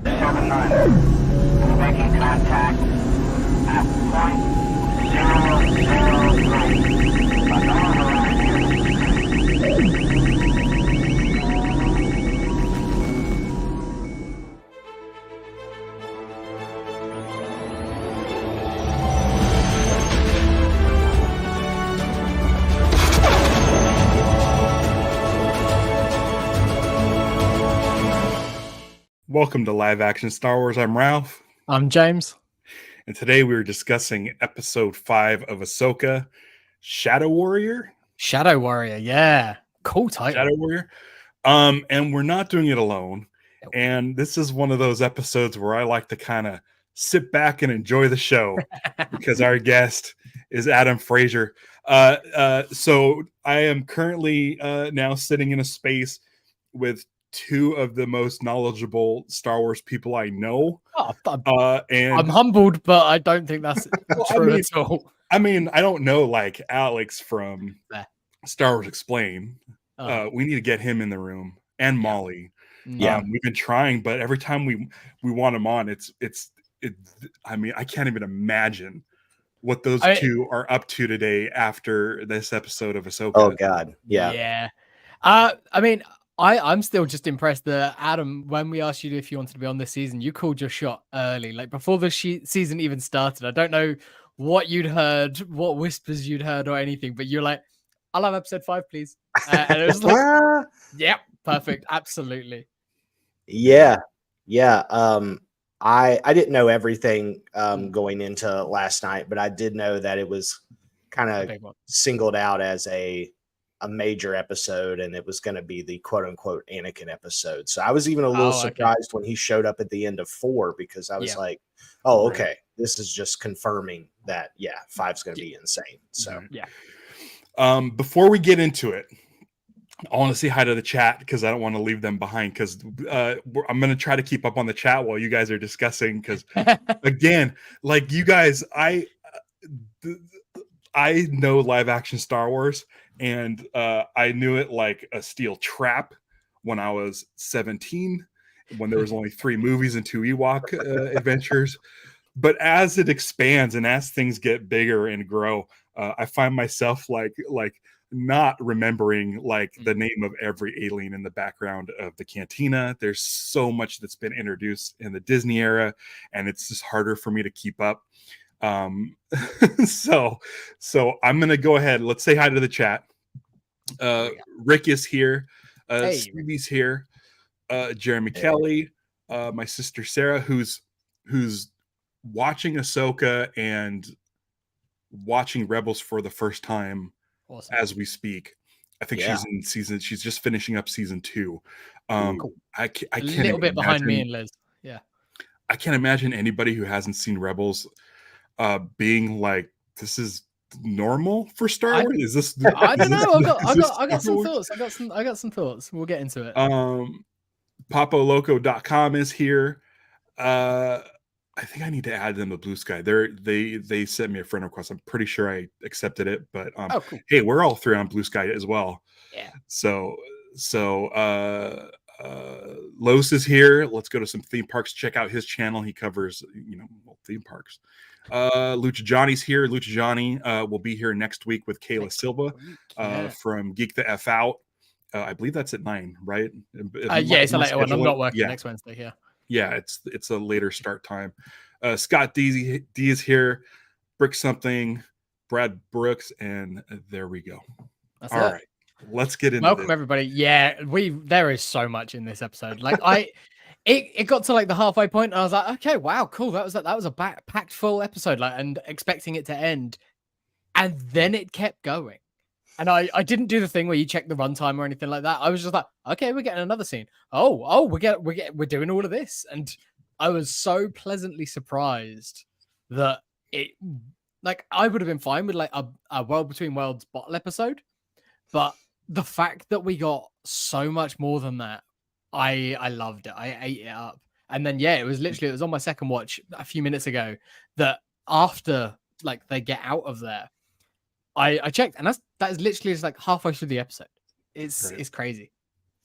7-9. Making contact at point 003. Another Welcome to Live Action Star Wars. I'm Ralph. I'm James. And today we were discussing episode 5 of Ahsoka, Shadow Warrior. Shadow Warrior, yeah. Cool title. Shadow Warrior. And we're not doing it alone. And this is one of those episodes where I like to kind of sit back and enjoy the show because our guest is Adam Frazier. So I am currently now sitting in a space with two of the most knowledgeable Star Wars people I know. And I'm humbled, but I don't think that's true at all. I mean, I don't know like Alex from Star Wars Explain. We need to get him in the room, and Molly. Yeah. We've been trying, but every time we want him on, it's I mean, I can't even imagine what those two are up to today after this episode of Ahsoka. Oh God. Yeah. Yeah. I mean, I'm still just impressed that Adam, when we asked you if you wanted to be on this season, you called your shot early, like before the season even started. I don't know what you'd heard, what whispers you'd heard or anything, but you're like, I'll have episode 5, please. And it was like, yep, perfect. Absolutely. Yeah. Yeah. I didn't know everything going into last night, but I did know that it was kind of singled out as a major episode, and it was going to be the quote unquote Anakin episode. So I was even a little surprised when he showed up at the end of 4, because I was like, oh, okay, this is just confirming that 5's going to be insane. So before we get into it, I want to say hi to the chat because I don't want to leave them behind, because I'm going to try to keep up on the chat while you guys are discussing, because again, like you guys, I know live action Star Wars, and I knew it like a steel trap when I was 17, when there was only 3 movies and 2 Ewok adventures. But as it expands and as things get bigger and grow, I find myself like not remembering like the name of every alien in the background of the cantina. There's so much that's been introduced in the Disney era, and it's just harder for me to keep up. So I'm gonna go ahead. Let's say hi to the chat. Rick is here. Stevie's here. Jeremy Kelly. My sister Sarah, who's watching Ahsoka and watching Rebels for the first time as we speak. I think she's just finishing up season 2. Cool. I can't a little bit behind me and Liz. Yeah. I can't imagine anybody who hasn't seen Rebels being like, this is normal for Star Wars. Is this? I don't know. I got some thoughts. I got some thoughts. We'll get into it. PapoLoco.com is here. I think I need to add them to Blue Sky. They sent me a friend request. I'm pretty sure I accepted it, but cool. Hey, we're all 3 on Blue Sky as well. Yeah. So Los is here. Let's go to some theme parks. Check out his channel. He covers theme parks. Lucha Johnny's here. Lucha Johnny will be here next week with Kayla Silva from Geek the F Out. I believe that's at 9, right? It's a later one. I'm not working next Wednesday. Yeah, it's a later start time. Scott D is here. Brick something. Brad Brooks, and there we go. That's all right. Let's get into Welcome everybody. Yeah, there is so much in this episode. Like it got to like the halfway point, and I was like, okay, wow, cool. That was a packed full episode, like, and expecting it to end, and then it kept going. And I didn't do the thing where you check the runtime or anything like that. I was just like, okay, we're getting another scene. We're doing all of this, and I was so pleasantly surprised that it, like, I would have been fine with like a World Between Worlds bottle episode, but the fact that we got so much more than that, I loved it. I ate it up. And then it was on my second watch a few minutes ago that after like they get out of there, I checked, and that is literally just like halfway through the episode. It's crazy.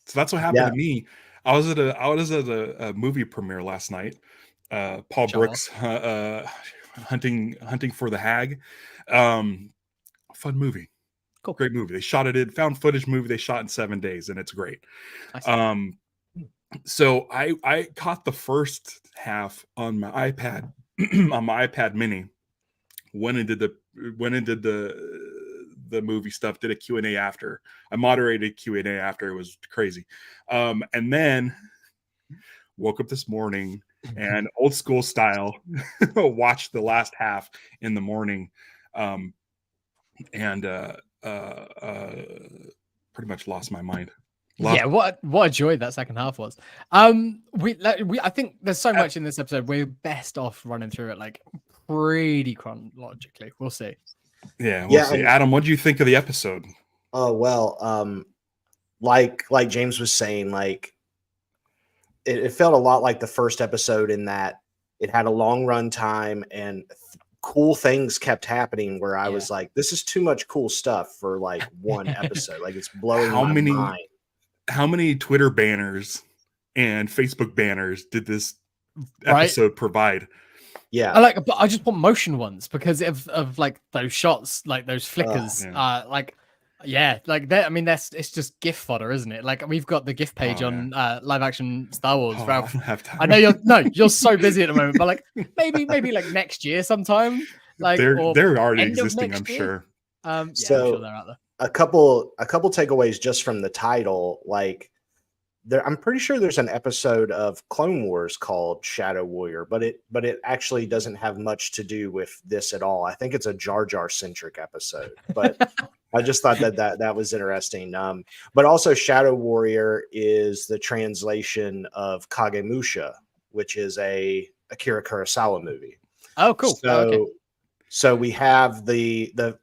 So that's what happened to me. I was at a movie premiere last night. Paul Show Brooks, hunting for the Hag. Fun movie. Cool. Great movie. They shot it in found footage movie they shot in 7 days, and it's great. Nice. So I caught the first half on my iPad on my iPad mini. Went and did the movie stuff, did a Q&A after. I moderated Q&A after. It was crazy. And then woke up this morning and old school style watched the last half in the morning. And pretty much lost my mind. Yeah, what a joy that second half was. We I think there's so much in this episode. We're best off running through it like pretty chronologically. We'll see. Yeah, we'll see. Adam, what do you think of the episode? Oh well, like James was saying, like it felt a lot like the first episode in that it had a long run time and cool things kept happening where I was like, this is too much cool stuff for like one episode. Like it's blowing my mind. How many Twitter banners and Facebook banners did this episode provide? Yeah, but I just want motion ones because of like those shots, like those flickers. Like it's just GIF fodder, isn't it? Like we've got the GIF page on live action Star Wars. Ralph, I don't have time. I know you're so busy at the moment, but like maybe like next year sometime. Like they're already existing, I'm sure. So I'm sure they're out there. A couple takeaways just from the title, like I'm pretty sure there's an episode of Clone Wars called Shadow Warrior, but it actually doesn't have much to do with this at all. I think it's a Jar Jar centric episode, but I just thought that was interesting. But also Shadow Warrior is the translation of Kagemusha, which is a Akira Kurosawa movie. Oh, cool. So we have the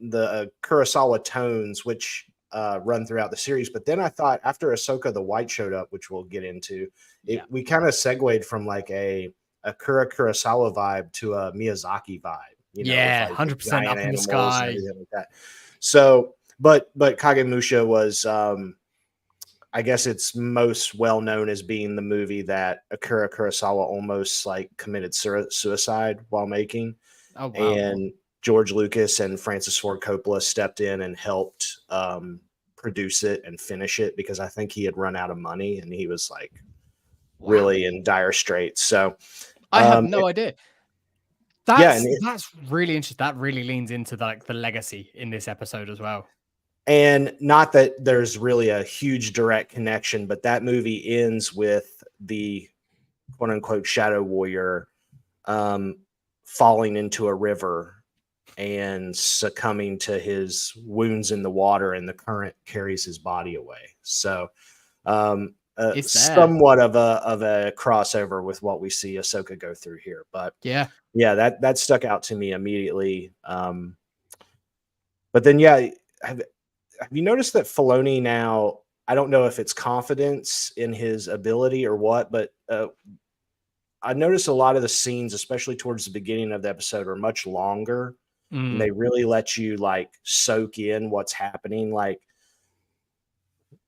Kurosawa tones, which run throughout the series. But then I thought after Ahsoka the White showed up, which we'll get into, we kind of segued from like a Akira Kurosawa vibe to a Miyazaki vibe. 100% up in the sky. Like that. So, but Kagemusha was, I guess it's most well known as being the movie that Akira Kurosawa almost like committed suicide while making. Oh, wow. And George Lucas and Francis Ford Coppola stepped in and helped produce it and finish it because I think he had run out of money and he was like really in dire straits. So I have no idea. That's really interesting. That really leans into the legacy in this episode as well. And not that there's really a huge direct connection, but that movie ends with the quote unquote Shadow Warrior falling into a river and succumbing to his wounds in the water, and the current carries his body away. So it's somewhat of a crossover with what we see Ahsoka go through here. But yeah, that stuck out to me immediately. But then have you noticed that Filoni now, I don't know if it's confidence in his ability or what, but I noticed a lot of the scenes, especially towards the beginning of the episode, are much longer. And they really let you like soak in what's happening. Like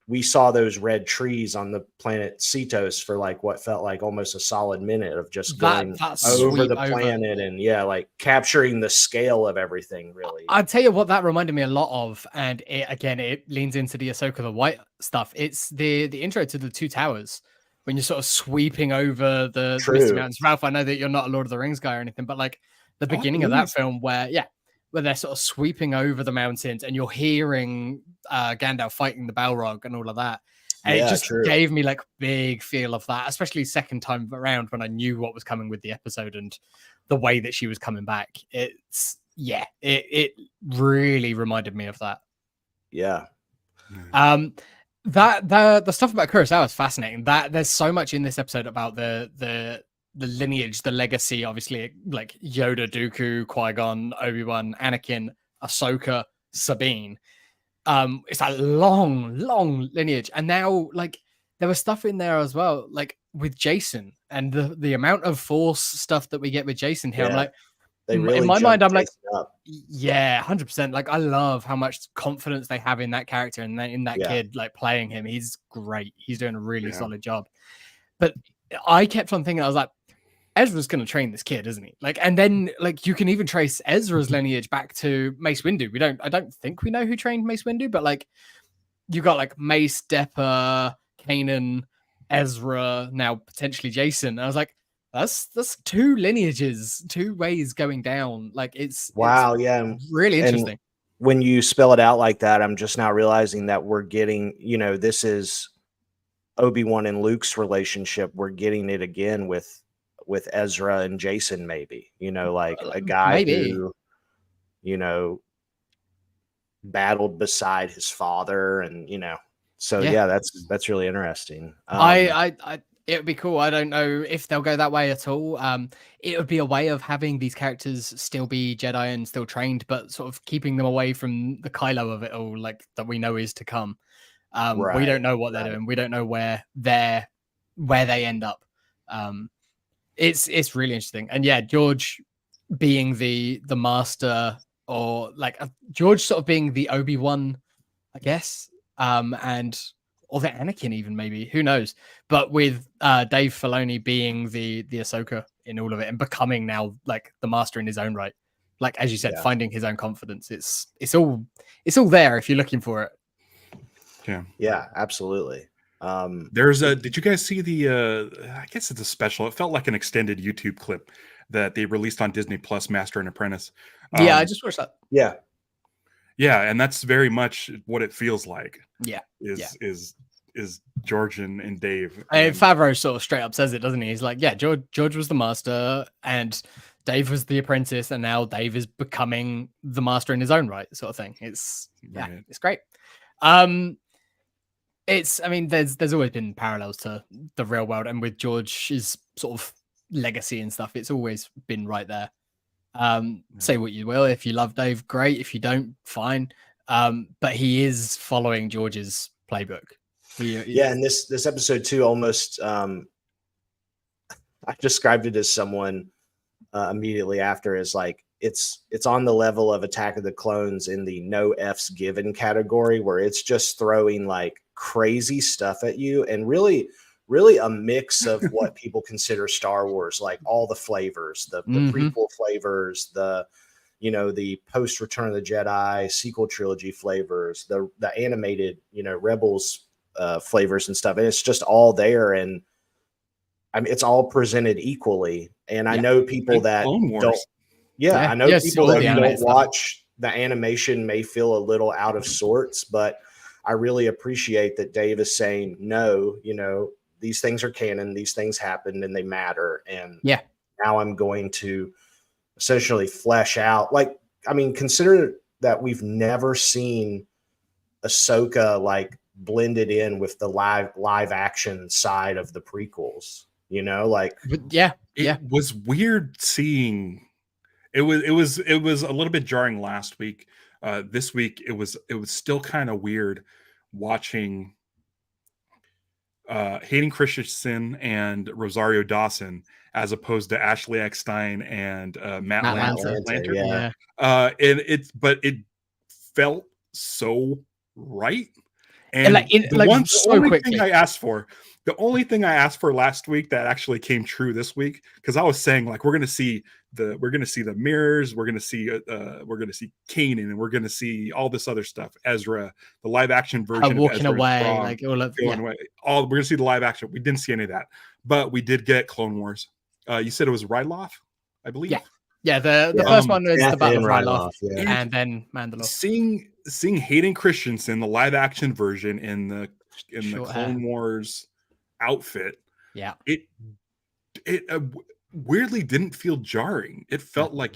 we saw those red trees on the planet Cetos for like what felt like almost a solid minute of just going over the planet and like capturing the scale of everything. Really, I'd tell you what that reminded me a lot of, and it leans into the Ahsoka the White stuff. It's the intro to the Two Towers when you're sort of sweeping over the Misty Mountains. Ralph, I know that you're not a Lord of the Rings guy or anything, but like the beginning of that film where they're sort of sweeping over the mountains and you're hearing Gandalf fighting the Balrog and all of that. And it just gave me like big feel of that, especially second time around when I knew what was coming with the episode and the way that she was coming back. It really reminded me of that. Yeah. The stuff about Kurosawa is fascinating. That there's so much in this episode about the lineage, the legacy, obviously, like Yoda, Dooku, Qui-Gon, Obi-Wan, Anakin, Ahsoka, Sabine. It's that long lineage. And now, like, there was stuff in there as well, like with Jason and the amount of Force stuff that we get with Jason here. I'm like, They really in my mind, I'm like, up. yeah, 100%. Like, I love how much confidence they have in that character and in that kid, like playing him. He's great. He's doing a really solid job. But I kept on thinking, I was like, Ezra's going to train this kid, isn't he? Like, and then like you can even trace Ezra's lineage back to Mace Windu. I don't think we know who trained Mace Windu, but like you got like Mace, Depper, Kanan, Ezra, now potentially Jason. And I was like, that's 2 lineages, 2 ways going down. Like it's really interesting. And when you spell it out like that, I'm just now realizing that we're getting, this is Obi-Wan and Luke's relationship. We're getting it again with Ezra and Jason, maybe, like a guy who, battled beside his father, and that's really interesting. It would be cool. I don't know if they'll go that way at all. It would be a way of having these characters still be Jedi and still trained, but sort of keeping them away from the Kylo of it all, like that we know is to come. We don't know what they're doing. We don't know where they end up. It's really interesting. And yeah, George being the master, or like George sort of being the Obi-Wan, I guess, or the Anakin even, maybe, who knows? But with Dave Filoni being the Ahsoka in all of it and becoming now like the master in his own right, like as you said, finding his own confidence. It's all there if you're looking for it. Yeah, absolutely. Did you guys see I guess it's a special, it felt like an extended YouTube clip that they released on Disney Plus, Master and Apprentice. Yeah, I just watched that. Yeah, and that's very much what it feels like. Is George and Dave. And Favreau sort of straight up says it, doesn't he? He's like, yeah, George was the master and Dave was the apprentice, and now Dave is becoming the master in his own right, sort of thing. It's great. There's always been parallels to the real world, and with George's sort of legacy and stuff, it's always been right there. Say what you will. If you love Dave, great. If you don't, fine. But he is following George's playbook. And this episode too, almost I described it as someone immediately after as like it's on the level of Attack of the Clones in the no F's given category, where it's just throwing like crazy stuff at you, and really a mix of what people consider Star Wars, like all the flavors, the prequel flavors, the post Return of the Jedi sequel trilogy flavors, the animated, Rebels flavors and stuff. And it's just all there. And I mean, it's all presented equally. And I know people that don't, I know people that don't watch the animation may feel a little out of sorts, but I really appreciate that Dave is saying, no, these things are canon, these things happened and they matter. And now I'm going to essentially flesh out, consider that we've never seen Ahsoka like blended in with the live action side of the prequels, it was weird seeing. It was a little bit jarring last week. This week it was still kind of weird watching Hayden Christensen and Rosario Dawson as opposed to Ashley Eckstein and Matt Lanter. But it felt so right. And the only thing I asked for last week that actually came true this week, because I was saying like we're gonna see the mirrors, we're gonna see Kanan, and we're gonna see all this other stuff, Ezra, the live action version walking of away, Ezra's like all of away. We're gonna see the live action. We didn't see any of that, but we did get Clone Wars. You said it was Ryloth, I believe. The first one was the Battle of Ryloth, and then Mandalore. Seeing Hayden Christensen, the live action version in the Clone Wars outfit, it weirdly didn't feel jarring. It felt like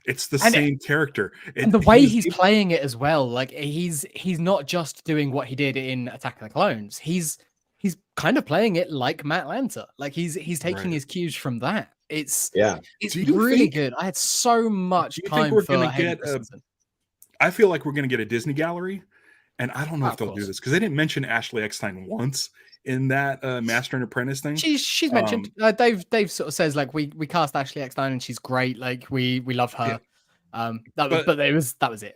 it's the same character, and the way he's playing it as well. Like he's not just doing what he did in Attack of the Clones. He's kind of playing it like Matt Lanter. Like he's taking his cues from that. It's really good. I had so much time for Hayden Christensen. I feel like we're going to get a Disney gallery, and I don't know if they'll do this because they didn't mention Ashley Eckstein once in that Master and Apprentice thing. She's mentioned. Dave sort of says like we cast Ashley Eckstein and she's great. Like we love her. Yeah. That was it.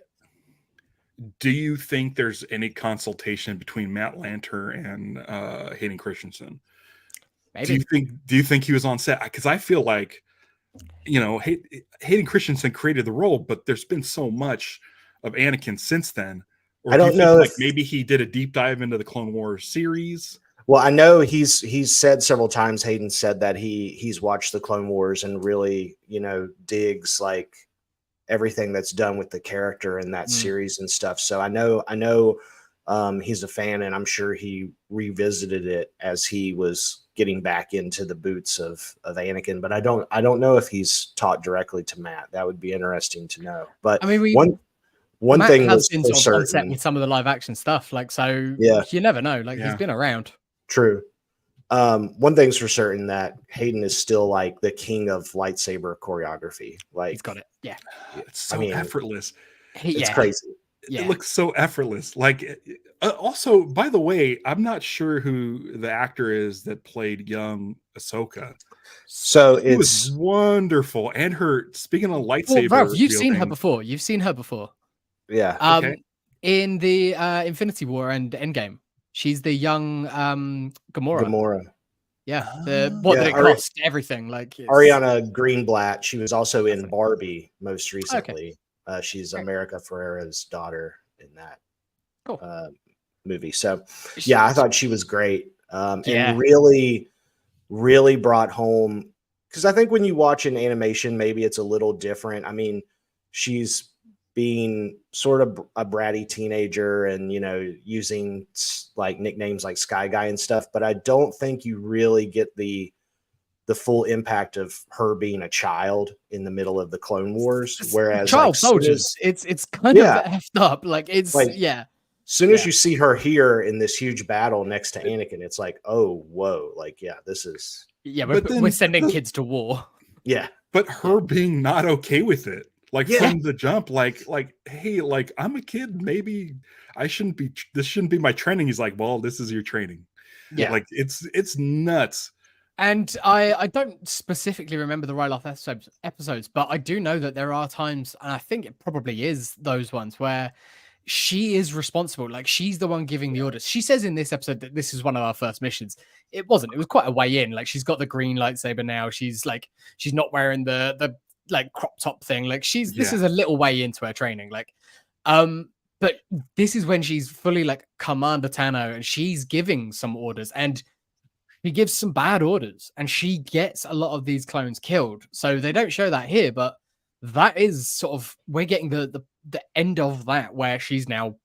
Do you think there's any consultation between Matt Lanter and Hayden Christensen? Maybe. Do you think he was on set? Because I feel like, you know, Hayden Christensen created the role, but there's been so much of Anakin since then. Or I don't know like maybe he did a deep dive into the Clone Wars series. Well, I know he's said several times. Hayden said that he's watched the Clone Wars and really, you know, digs like everything that's done with the character in that series and stuff. So I know he's a fan, and I'm sure he revisited it as he was getting back into the boots of Anakin. But I don't know if he's talked directly to Matt. That would be interesting to know. But I mean, one Matt thing has was been for sort of on set certain. with some of the live action stuff. Like, so Yeah. you never know. Like he's been around. True. One thing's for certain, that Hayden is still like the king of lightsaber choreography. Like He's got it. Yeah. It's so I mean, effortless. It's crazy. It looks so effortless. Like, also, by the way, I'm not sure who the actor is that played young Ahsoka. So it was wonderful. And her, speaking of lightsaber, Ralph, you've seen her before. You've seen her before. Yeah. Okay. In the Infinity War and Endgame, she's the young Gamora. Yeah. What did it cost? Everything. Like Ariana Greenblatt. She was also in Barbie most recently. She's America Ferrera's daughter in that movie. So yeah, I thought she was great. And really, really brought home, because I think when you watch an animation, maybe it's a little different. I mean, she's being sort of a bratty teenager and, you know, using like nicknames like Sky Guy and stuff, but I don't think you really get the full impact of her being a child in the middle of the Clone Wars. Whereas child soldiers, it's kind of effed up. Like it's like, as soon as you see her here in this huge battle next to Anakin, it's like, oh, whoa. Like, yeah, this is. Yeah, we're sending kids to war. Yeah. But her being not okay with it. Like from the jump, like, hey, like I'm a kid. Maybe I shouldn't be. This shouldn't be my training. He's like, well, this is your training. Yeah, like it's nuts. And I don't specifically remember the Ryloth episodes, but I do know that there are times, and I think it probably is those ones where she is responsible. Like she's the one giving the orders. She says in this episode that this is one of our first missions. It wasn't. It was quite a way in. Like she's got the green lightsaber now. She's not wearing the like crop top thing. Like this is a little way into her training. Like, but this is when she's fully like Commander Tano, and she's giving some orders, and he gives some bad orders, and she gets a lot of these clones killed. So they don't show that here, but that is sort of, we're getting the end of that, where she's now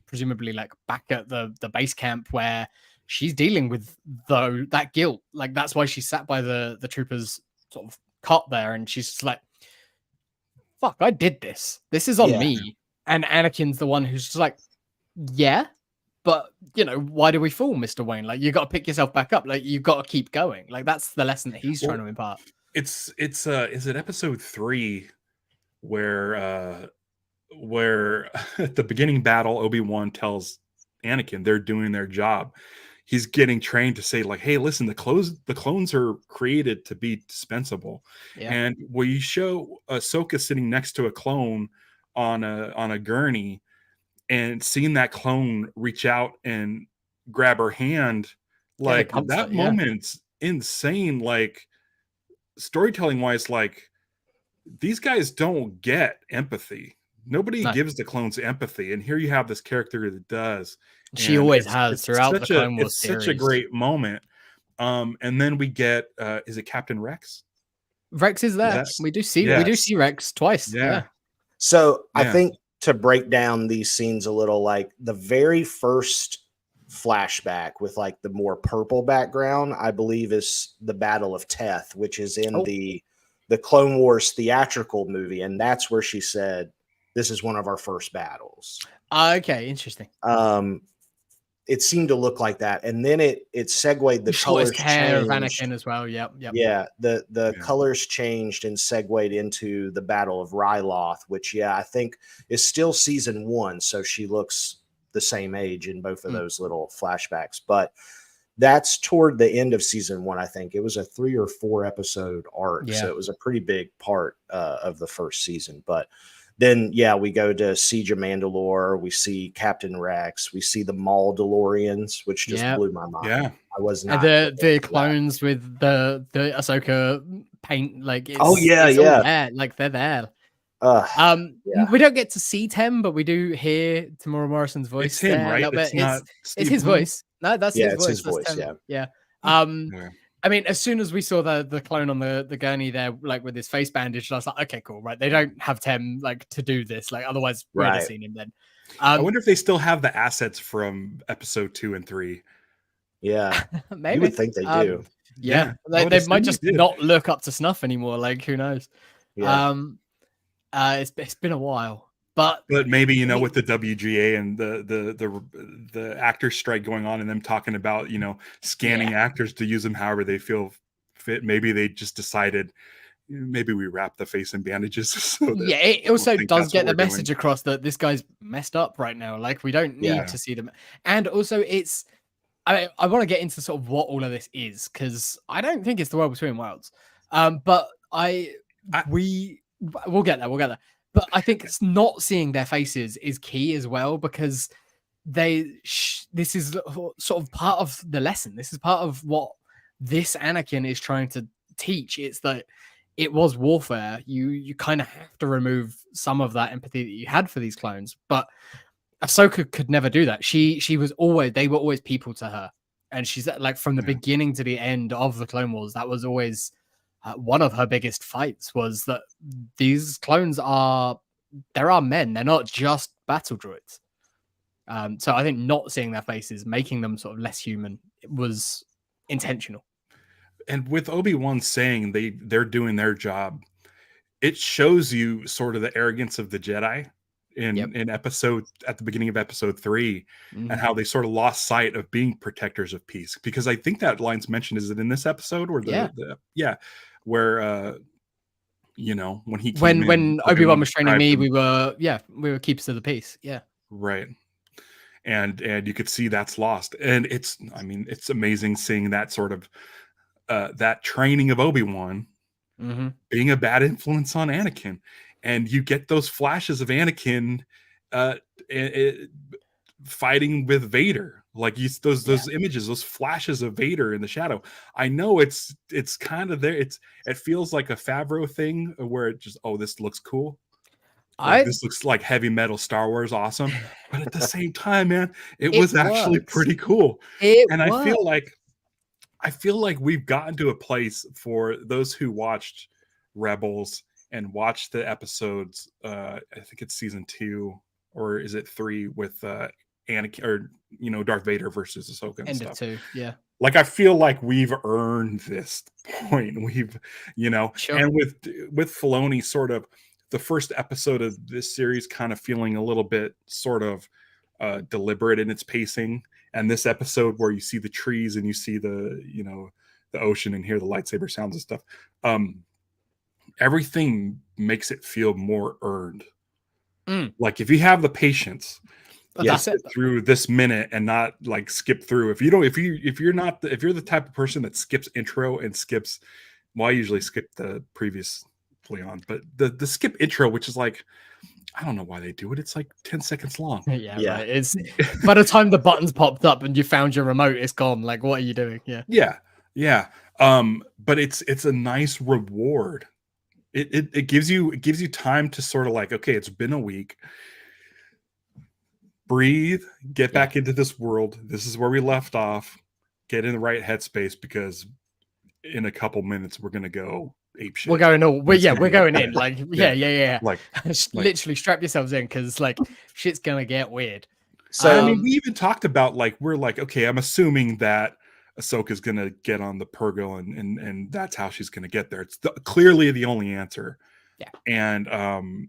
presumably like back at the base camp where she's dealing with that guilt. Like that's why she sat by the troopers sort of cot there, and she's just like, fuck, I did this. This is on me. And Anakin's the one who's just like, yeah, but you know, why do we fall, Mr. Wayne? Like you got to pick yourself back up. Like you've got to keep going. Like that's the lesson that he's trying to impart. It's is it episode 3 where at the beginning battle, Obi-Wan tells Anakin they're doing their job. He's getting trained to say like, hey, listen, the clones are created to be dispensable. Yeah. And we show Ahsoka sitting next to a clone on a gurney, and seeing that clone reach out and grab her hand, like that moment's insane. Like storytelling wise, like these guys don't get empathy. Nobody gives the clones empathy, and here you have this character that does. She always has throughout the Clone Wars series. It's such a great moment. And then we get is it Captain Rex? Rex is there. We do see Rex twice. Yeah. So I think to break down these scenes a little, like the very first flashback with like the more purple background, I believe is the Battle of Teth, which is in the Clone Wars theatrical movie, and that's where she said, "This is one of our first battles." Okay, interesting. It seemed to look like that, and then it segued. The colors hair of Anakin as well. Yep. Yeah, the colors changed and segued into the Battle of Ryloth, which I think is still season 1, so she looks the same age in both of those little flashbacks. But that's toward the end of season 1. I think it was a 3 or 4 episode arc, Yeah. so it was a pretty big part of the first season. But then, yeah, we go to Siege of Mandalore. We see Captain Rex. We see the Maul DeLoreans, which just blew my mind. Yeah. I was And not the clones with the Ahsoka paint, like it's, Oh, yeah, it's all yeah. there, like they're there. Yeah. We don't get to see Tem, but we do hear Tamora Morrison's voice. It's him, there, right? a little It's bit. not It's Steve his Blum? voice. No, that's Yeah, his it's voice. his That's voice, Tem. yeah. Yeah. I mean, as soon as we saw the clone on the gurney there, like with his face bandaged, I was like, okay, cool, right? They don't have Tem like to do this, like otherwise we'd have Right. seen him then. I wonder if they still have the assets from episode 2 and 3. Yeah. Maybe You would think they do. Yeah, I would they assume might they just did. not look up to snuff anymore. Like, who knows? Yeah. It's been a while, but maybe, you know, with the WGA and the actor strike going on and them talking about, you know, scanning actors to use them however they feel fit, maybe they just decided maybe we wrap the face in bandages. So that yeah, it also think does that's get what the we're message doing. across that this guy's messed up right now. Like, we don't need Yeah. to see them. And also, it's I want to get into sort of what all of this is, because I don't think it's the world between worlds. But we'll get there. But I think it's not seeing their faces is key as well, because this is sort of part of the lesson. This is part of what this Anakin is trying to teach. It's that it was warfare. You kind of have to remove some of that empathy that you had for these clones. But Ahsoka could never do that. They were always people to her. And she's like, from the beginning to the end of the Clone Wars, that was always one of her biggest fights, was that these clones there are men. They're not just battle droids. So I think not seeing their faces, making them sort of less human, was intentional. And with Obi-Wan saying they're doing their job, it shows you sort of the arrogance of the Jedi in episode, at the beginning of episode 3, and how they sort of lost sight of being protectors of peace. Because I think that line's mentioned, is it in this episode or where you know, when he came when Obi-Wan was training me, we were keepers of the peace. Yeah. Right. And you could see that's lost. And it's amazing seeing that sort of that training of Obi-Wan being a bad influence on Anakin. And you get those flashes of Anakin fighting with Vader. Like those images, those flashes of Vader in the shadow. I know it's kind of there. It feels like a Favreau thing where it just, this looks cool. This looks like heavy metal Star Wars, awesome. But at the same time, man, it was actually pretty cool. I feel like we've gotten to a place for those who watched Rebels and watched the episodes. I think it's season 2, or is it 3 with Anakin, or Darth Vader versus Ahsoka and End stuff. of 2, yeah. Like, I feel like we've earned this point. We've, Sure. And with Filoni, sort of the first episode of this series kind of feeling a little bit sort of deliberate in its pacing, and this episode where you see the trees and you see the ocean and hear the lightsaber sounds and stuff, everything makes it feel more earned. Like, if you have the patience to sit through this minute and not like skip through, if you're the type of person that skips intro and skips, well, I usually skip the previous on, but the skip intro, which is like, I don't know why they do it. It's like 10 seconds long. Yeah. Right. It's by the time the buttons popped up and you found your remote, it's gone. Like, what are you doing? Yeah. But it's a nice reward. It gives you time to sort of like, okay, it's been a week. Breathe, get back into this world. This is where we left off. Get in the right headspace, because in a couple minutes we're gonna go ape shit. We're going in. Like, yeah. Like literally strap yourselves in, because like shit's gonna get weird. So we even talked about, like, we're like, okay, I'm assuming that Ahsoka's gonna get on the Purgo, and that's how she's gonna get there. It's clearly the only answer. Yeah. And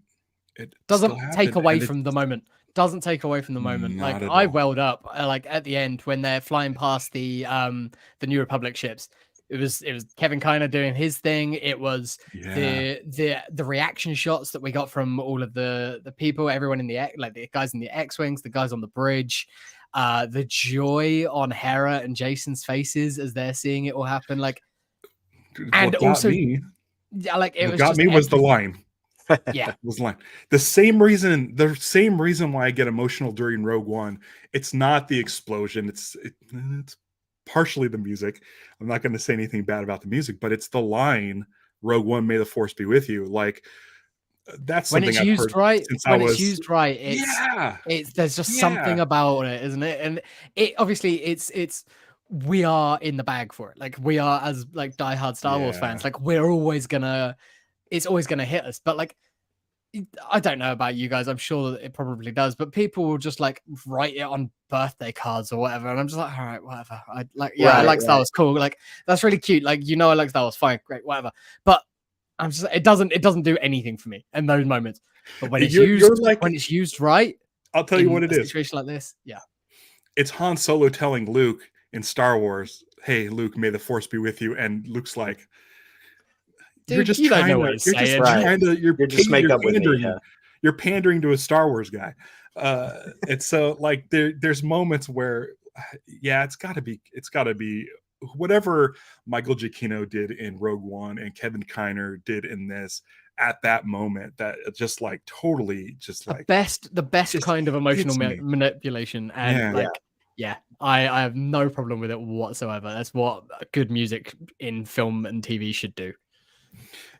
it doesn't take away from the moment. Doesn't take away from the moment. Like, I welled up like at the end when they're flying past the New Republic ships. It was Kevin Kiner doing his thing. It was the reaction shots that we got from all of the people, everyone in the guys in the X-wings, the guys on the bridge. The joy on Hera and Jason's faces as they're seeing it all happen, like, and What got also, me, yeah, like it what was got just me was the line. Yeah, Was the line. The same reason why I get emotional during Rogue One. It's not the explosion. It's partially the music. I'm not going to say anything bad about the music, but it's the line, Rogue One, may the force be with you. Like, that's when something it's I've used heard right, since I was, yeah, it's there's just yeah, something about it, isn't it? And it obviously it's we are in the bag for it. Like, we are, as like diehard Star Wars fans, yeah. like we're always gonna, it's always gonna hit us. But like, I don't know about you guys. I'm sure that it probably does, but people will just like write it on birthday cards or whatever, and I'm just like, all right, whatever. I like, yeah, I like Star Wars, cool. Like, that's really cute. Like, you know, I like Star Wars, fine, great, whatever. But I'm just, it doesn't do anything for me in those moments. But when it's used, like, when it's used right, I'll tell you what in it a is. situation like this, yeah, It's Han Solo telling Luke in Star Wars, "Hey, Luke, may the force be with you," and Luke's like, "You're dude, just you don't trying know to, what he's you're just saying. trying to, You're just make up with me. pandering, Yeah. you're pandering to a Star Wars guy." And so, like, there's moments where, yeah, it's got to be whatever Michael Giacchino did in Rogue One and Kevin Kiner did in this at that moment, that just like totally just like The best just kind of emotional hits me. manipulation, and Yeah. like, yeah, I have no problem with it whatsoever. That's what good music in film and TV should do.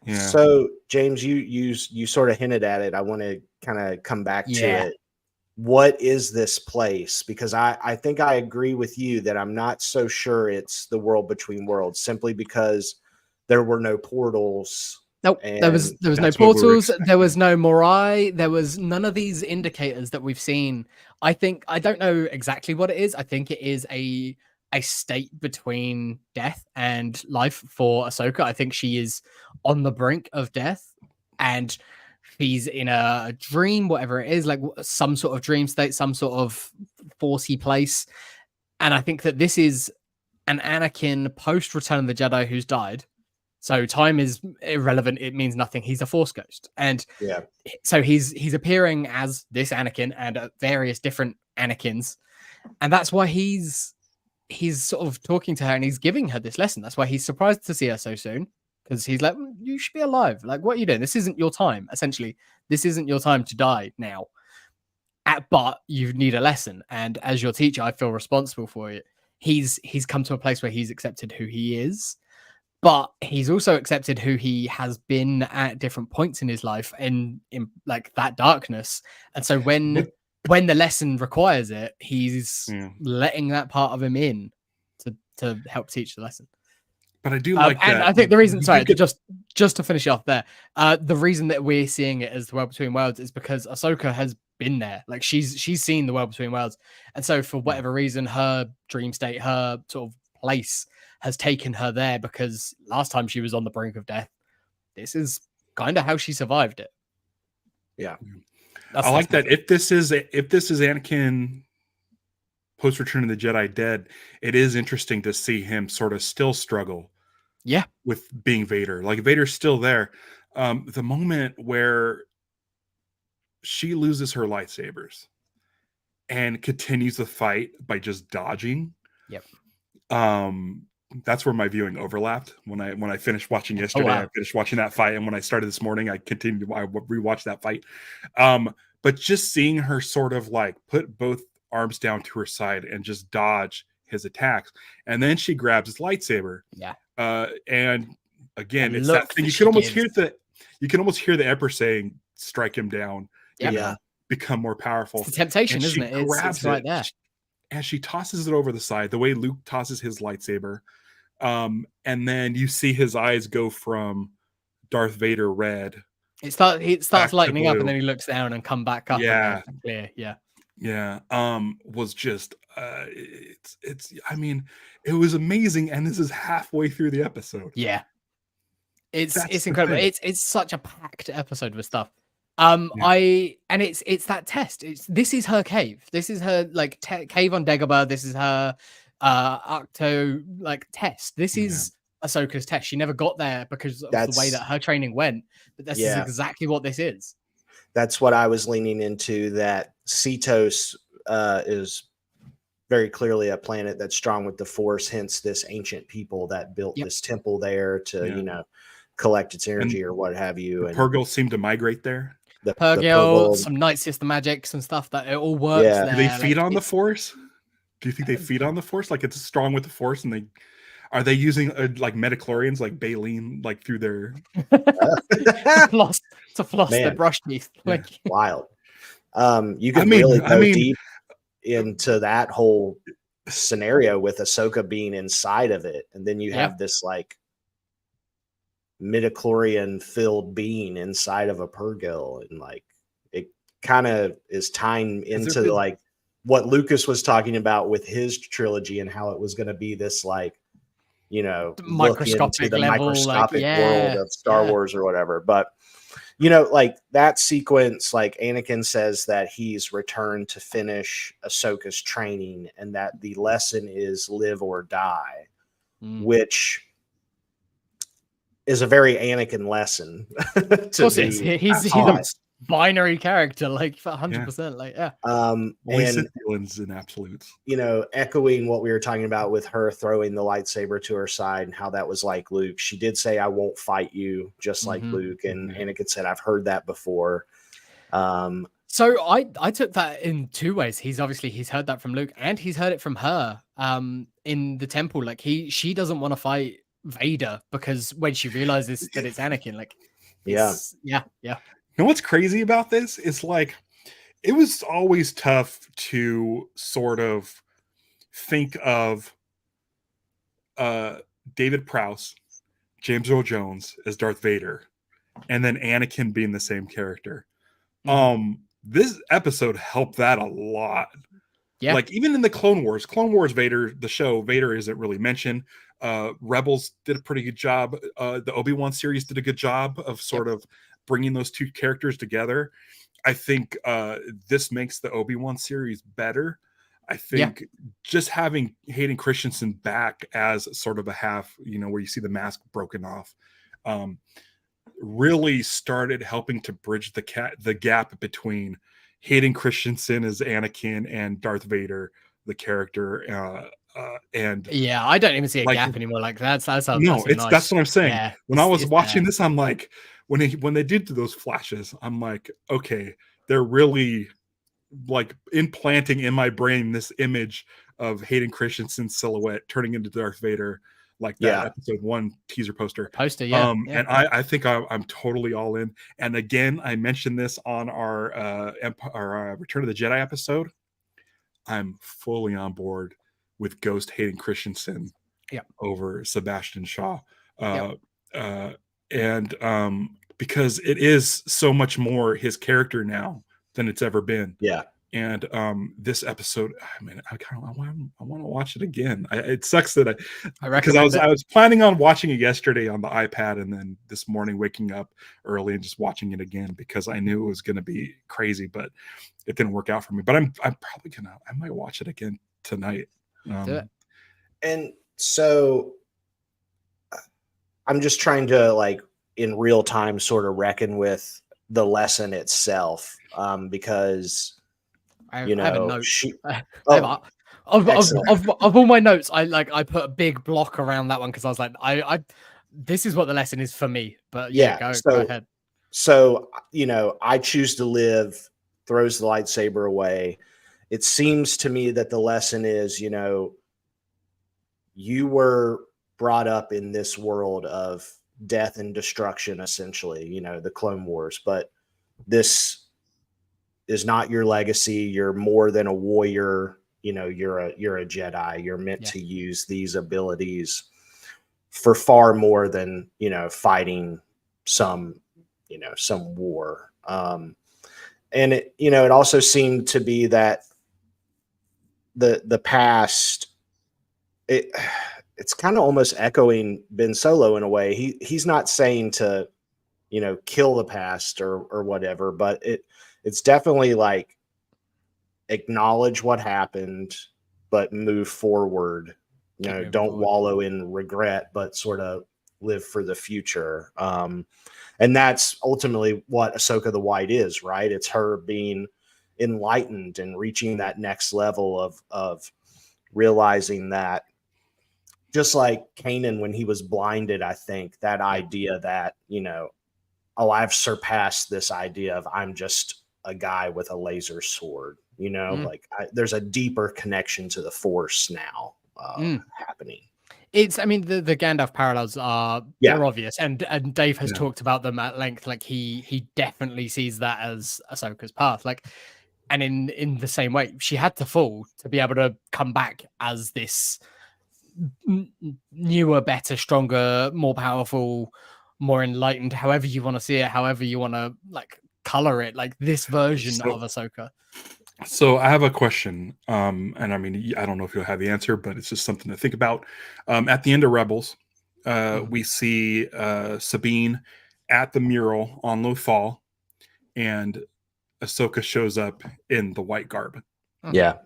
Yeah. So, James, you sort of hinted at it. I want to kind of come back to it. What is this place? Because I think I agree with you that I'm not so sure it's the world between worlds, simply because there were no portals. Nope, there was no that's what we were portals, expecting. there was no Morai, there was none of these indicators that we've seen. I think, I don't know exactly what it is. I think it is a state between death and life for Ahsoka. I think she is on the brink of death, and she's in a dream, whatever it is, like some sort of dream state, some sort of forcey place. And I think that this is an Anakin post Return of the Jedi who's died. So time is irrelevant. It means nothing. He's a Force ghost. And Yeah. so he's appearing as this Anakin and various different Anakins. And that's why he's sort of talking to her and he's giving her this lesson. That's why he's surprised to see her so soon, because he's like, you should be alive. Like, what are you doing? This isn't your time. Essentially, this isn't your time to die now. But you need a lesson. And as your teacher, I feel responsible for it. He's come to a place where he's accepted who he is, but he's also accepted who he has been at different points in his life in like that darkness. And so when the lesson requires it, he's letting that part of him in to help teach the lesson. But I do like and that. I think the reason, sorry, just to finish off there, the reason that we're seeing it as the world between worlds is because Ahsoka has been there. Like, she's seen the world between worlds, and so for whatever reason, her dream state, her sort of place, has taken her there, because last time she was on the brink of death, this is kind of how she survived it. Yeah, I like that. If this is Anakin post Return of the Jedi dead, it is interesting to see him sort of still struggle. Yeah, with being Vader. Like, Vader's still there. The moment where she loses her lightsabers and continues the fight by just dodging. Yep. That's where my viewing overlapped. When I finished watching yesterday, I finished watching that fight, and when I started this morning, I rewatched that fight. But just seeing her sort of like put both arms down to her side and just dodge his attacks, and then she grabs his lightsaber. Yeah. And again, it's that thing. You can almost hear the Emperor saying, "Strike him down." Yeah. Become more powerful. It's a temptation, isn't it? It's right there. And she tosses it over the side, the way Luke tosses his lightsaber. And then you see his eyes go from Darth Vader red. It starts lightening up, and then he looks down and come back up. Yeah. Clear. Yeah. Yeah. Was just I mean, it was amazing. And this is halfway through the episode. Yeah. It's incredible. It's such a packed episode with stuff. It's that test. This is her cave. This is her like cave on Dagobah. This is her Octo like test. This is Ahsoka's test. She never got there because of the way that her training went. But this is exactly what this is. That's what I was leaning into. That Cetos is very clearly a planet that's strong with the Force, hence this ancient people that built this temple there to, collect its energy or what have you. And Purgil seem to migrate there. The Purgil, some Night Sister magics and stuff that it all works there. Do they feed on the Force? Do you think they feed on the Force? Like it's strong with the Force, and are they using like metachlorians, like baleen, like through their to floss their brush teeth? Like wild. You could really go deep into that whole scenario with Ahsoka being inside of it, and then you have this like midichlorian filled being inside of a Purgil, and like it kind of is tying into like what Lucas was talking about with his trilogy and how it was going to be this like microscopic level, microscopic world of Star Wars or whatever. But like that sequence, like Anakin says that he's returned to finish Ahsoka's training and that the lesson is live or die, which is a very Anakin lesson. Of course, he's a binary character, like 100%. Like, and villains and absolutes. Echoing what we were talking about with her throwing the lightsaber to her side and how that was like Luke. She did say, "I won't fight you," just like Luke. And Anakin said, "I've heard that before." So I took that in two ways. He's heard that from Luke, and he's heard it from her in the temple. Like she doesn't want to fight Vader because when she realizes that it's Anakin, like yeah. You know what's crazy about this is like it was always tough to sort of think of David Prowse, James Earl Jones as Darth Vader, and then Anakin being the same character. This episode helped that a lot. Yeah. Like even in the Clone Wars Vader, the show, Vader isn't really mentioned. Rebels did a pretty good job. The Obi-Wan series did a good job of sort of bringing those two characters together. I think this makes the Obi-Wan series better. I think just having Hayden Christensen back as sort of a half, where you see the mask broken off, really started helping to bridge the gap between Hayden Christensen as Anakin and Darth Vader, the character. And I don't even see a gap anymore. Like that's that's what I'm saying. Yeah, when I was watching this, I'm like, when they did those flashes, I'm like, okay, they're really like implanting in my brain this image of Hayden Christensen's silhouette turning into Darth Vader, like that episode 1 teaser poster. And I think I'm totally all in. And again, I mentioned this on our Return of the Jedi episode. I'm fully on board with Ghost Hayden Christensen over Sebastian Shaw. Because it is so much more his character now than it's ever been. Yeah. And this episode, I want to watch it again. It sucks that because I was planning on watching it yesterday on the iPad, and then this morning waking up early and just watching it again because I knew it was going to be crazy, but it didn't work out for me. But I'm probably I might watch it again tonight. Do it. And so I'm just trying to like in real time sort of reckon with the lesson itself, because I have a note. Of all my notes, I put a big block around that one because I was like, I this is what the lesson is for me. But go ahead. So I choose to live, throws the lightsaber away. It seems to me that the lesson is, you were brought up in this world of death and destruction, essentially, the Clone Wars, but this is not your legacy. You're more than a warrior. You're a Jedi. You're meant to use these abilities for far more than, fighting some war. And it, it also seemed to be that the past, it's kind of almost echoing Ben Solo in a way. He's not saying to, kill the past or whatever, but it's definitely like acknowledge what happened, but move forward. Don't wallow in regret, but sort of live for the future. And that's ultimately what Ahsoka the White is, right? It's her being enlightened and reaching that next level of realizing that, just like Kanan when he was blinded, I think that idea that, you know, oh, I've surpassed this idea of I'm just a guy with a laser sword, you know, like there's a deeper connection to the Force now happening. I mean, the Gandalf parallels are they're obvious, and Dave has talked about them at length. Like he definitely sees that as Ahsoka's path. Like, and in the same way, she had to fall to be able to come back as this newer, better, stronger, more powerful, more enlightened, however you want to see it, however you want to like color it, like this version of Ahsoka. So I have a question, and I mean, I don't know if you'll have the answer, but it's just something to think about. At the end of Rebels, we see Sabine at the mural on Lothal, and Ahsoka shows up in the white garb. Yeah.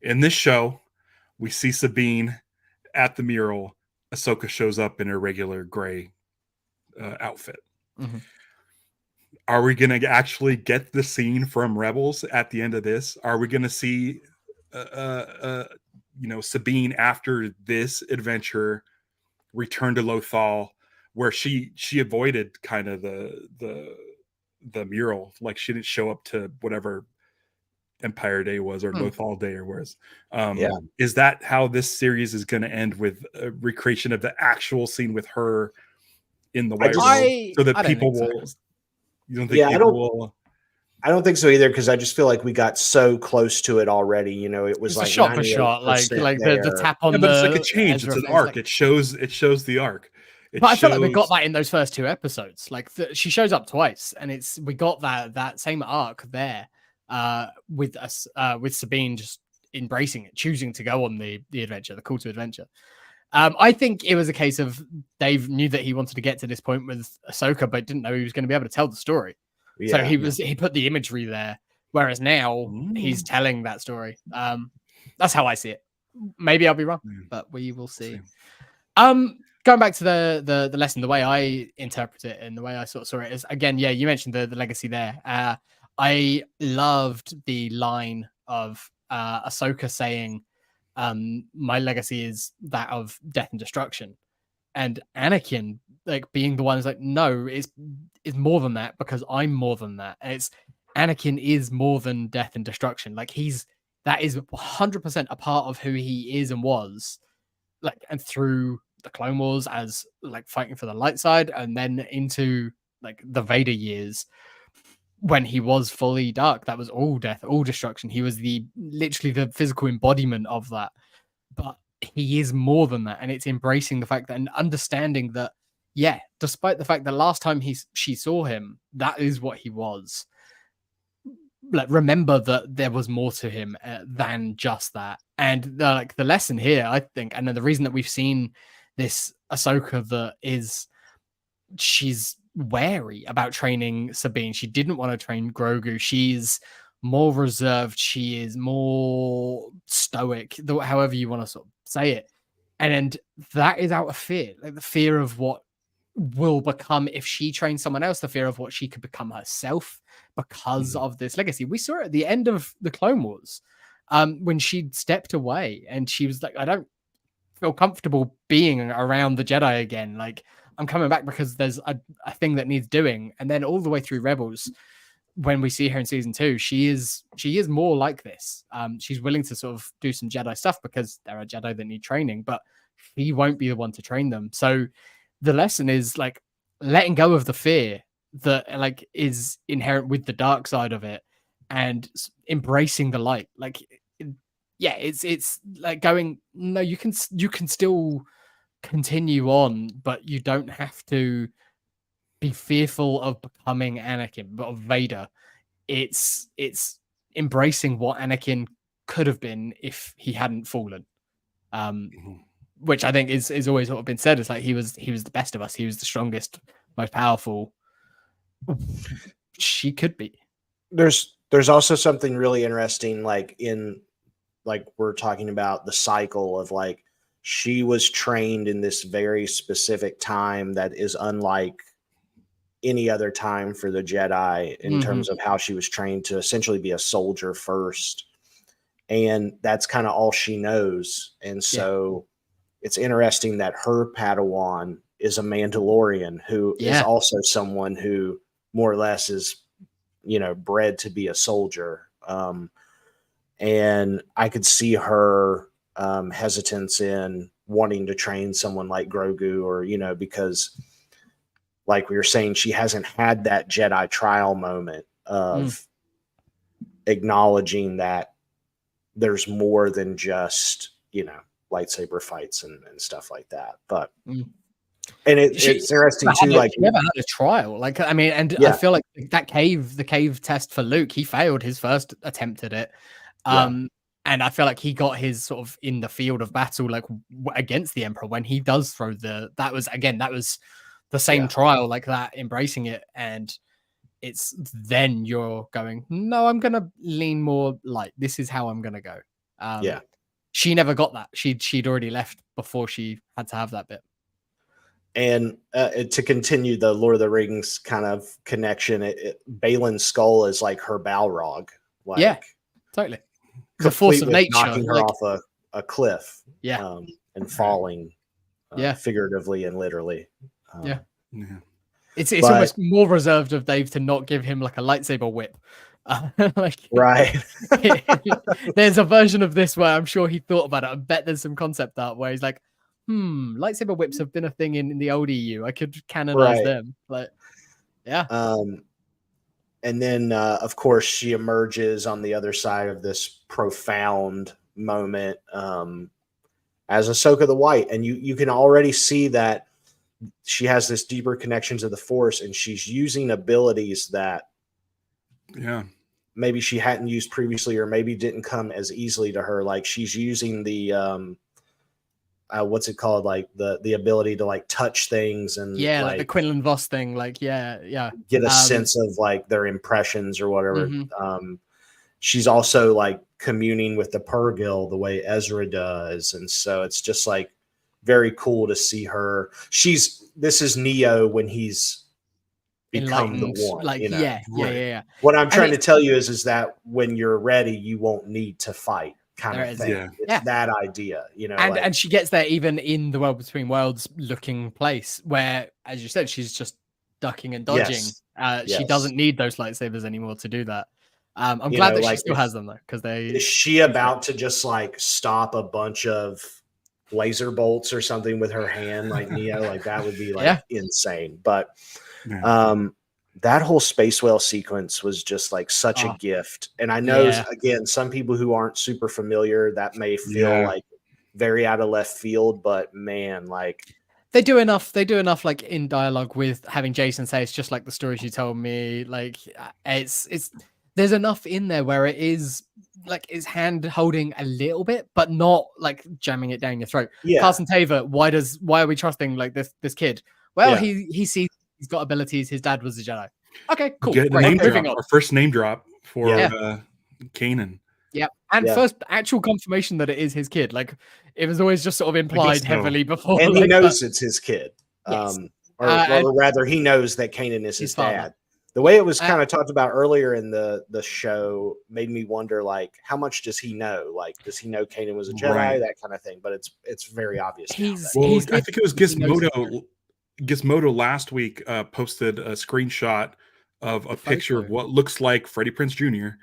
In this show, we see Sabine at the mural. Ahsoka shows up in her regular gray outfit. Are we going to actually get the scene from Rebels at the end of this? Are we going to see, Sabine after this adventure return to Lothal, where she avoided kind of the mural, like she didn't show up to whatever Empire Day was or Lothal Day or whereas. Is that how this series is going to end, with a recreation of the actual scene with her in the white room, so that people will? You don't think people will? I don't think so either, because I just feel like we got so close to it already. You know, it was it's like shot for shot, like the tap on but it's like a change. It's an arc. Like, it shows the arc. But I feel like we got that in those first 2 episodes. Like she shows up twice, and we got that same arc there with us with Sabine just embracing it, choosing to go on the adventure, the call to adventure. I think it was a case of Dave knew that he wanted to get to this point with Ahsoka, but didn't know he was going to be able to tell the story. So he put the imagery there, whereas now he's telling that story. That's how I see it. Maybe I'll be wrong, but we will see. Going back to the lesson, the way I interpret it and the way I sort of saw it is, again, you mentioned the legacy there. I loved the line of Ahsoka saying, my legacy is that of death and destruction, and Anakin like being the one who's like, no, it's more than that, because I'm more than that. And it's Anakin is more than death and destruction. Like that is 100% a part of who he is and was, like, and through the Clone Wars as like fighting for the light side, and then into like the Vader years when he was fully dark. That was all death, all destruction. He was literally the physical embodiment of that. But he is more than that, and it's embracing the fact that and understanding that, despite the fact that last time she saw him, that is what he was. Like, remember that there was more to him than just that. And the lesson here, I think, and then the reason that we've seen this Ahsoka that she's wary about training Sabine. She didn't want to train Grogu. She's more reserved. She is more stoic, however you want to sort of say it. And that is out of fear, like the fear of what will become if she trains someone else, the fear of what she could become herself because of this legacy. We saw it at the end of the Clone Wars when she stepped away and she was like, I don't feel comfortable being around the Jedi again. Like, I'm coming back because there's a thing that needs doing. And then all the way through Rebels, when we see her in season 2, she is more like this. She's willing to sort of do some Jedi stuff because there are Jedi that need training, but she won't be the one to train them. So the lesson is like letting go of the fear that like is inherent with the dark side of it and embracing the light. Like, it's like going, no, you can still continue on, but you don't have to be fearful of becoming Anakin, but of Vader. It's embracing what Anakin could have been if he hadn't fallen. Which I think is always what been said. It's like he was the best of us. He was the strongest, most powerful. She could be. There's also something really interesting, like we're talking about the cycle of like, she was trained in this very specific time that is unlike any other time for the Jedi in terms of how she was trained to essentially be a soldier first. and that's kind of all she knows. And so it's interesting that her Padawan is a Mandalorian who is also someone who more or less is, bred to be a soldier. And I could see her hesitance in wanting to train someone like Grogu, or, because like we were saying, she hasn't had that Jedi trial moment of acknowledging that there's more than just, lightsaber fights and stuff like that. But and it's interesting too. Like, she never had a trial. Like, I mean, and I feel like the cave test for Luke, he failed his first attempt at it. And I feel like he got his sort of in the field of battle, like against the Emperor, when he does throw that was the same trial, like that, embracing it. And it's then you're going, no, I'm going to lean more light. This is how I'm going to go. She never got that. She'd already left before she had to have that bit. And to continue the Lord of the Rings kind of connection, Balin's skull is like her Balrog. Like, totally. The force of nature, knocking her off a cliff, and falling, figuratively and literally. It's almost more reserved of Dave to not give him like a lightsaber whip. Right. There's a version of this where I'm sure he thought about it. I bet there's some concept art where he's like, lightsaber whips have been a thing in the old EU. I could canonize them. Like, and then, of course, she emerges on the other side of this profound moment as Ahsoka the White. And you can already see that she has this deeper connection to the Force, and she's using abilities that maybe she hadn't used previously, or maybe didn't come as easily to her. Like, she's using the what's it called? Like the ability to like touch things and like the Quinlan Voss thing. Like, get a sense of like their impressions or whatever. She's also like communing with the Purrgil the way Ezra does. And so it's just like very cool to see her. This is Neo when he's become the one. Like, What I'm trying to tell you is that when you're ready, you won't need to fight. Kind of thing. It's that idea, and she gets there even in the World Between Worlds looking place where, as you said, she's just ducking and dodging. She doesn't need those lightsabers anymore to do that. I'm glad that she still has them though, because is she about to just like stop a bunch of laser bolts or something with her hand, like Neo? Like, that would be like insane. But that whole space whale sequence was just like such a gift. And I know, again, some people who aren't super familiar, that may feel like very out of left field, but man, like they do enough like in dialogue with having Jason say, it's just like the stories you told me. Like, it's there's enough in there where it is like it's hand holding a little bit, but not like jamming it down your throat. Carson Taver, why are we trusting like this kid? Well, he sees he's got abilities. His dad was a Jedi. Okay, cool. Get the name drop. Our first name drop for Kanan. And first actual confirmation that it is his kid. Like, it was always just sort of implied heavily before. And he knows it's his kid. Or rather, he knows that Kanan is his dad. The way it was kind of talked about earlier in the show made me wonder, like, how much does he know? Like, does he know Kanan was a Jedi? That kind of thing. But it's very obvious. I think it was Gizmodo. Gizmodo last week posted a screenshot of a picture of what looks like Freddie Prinze Jr.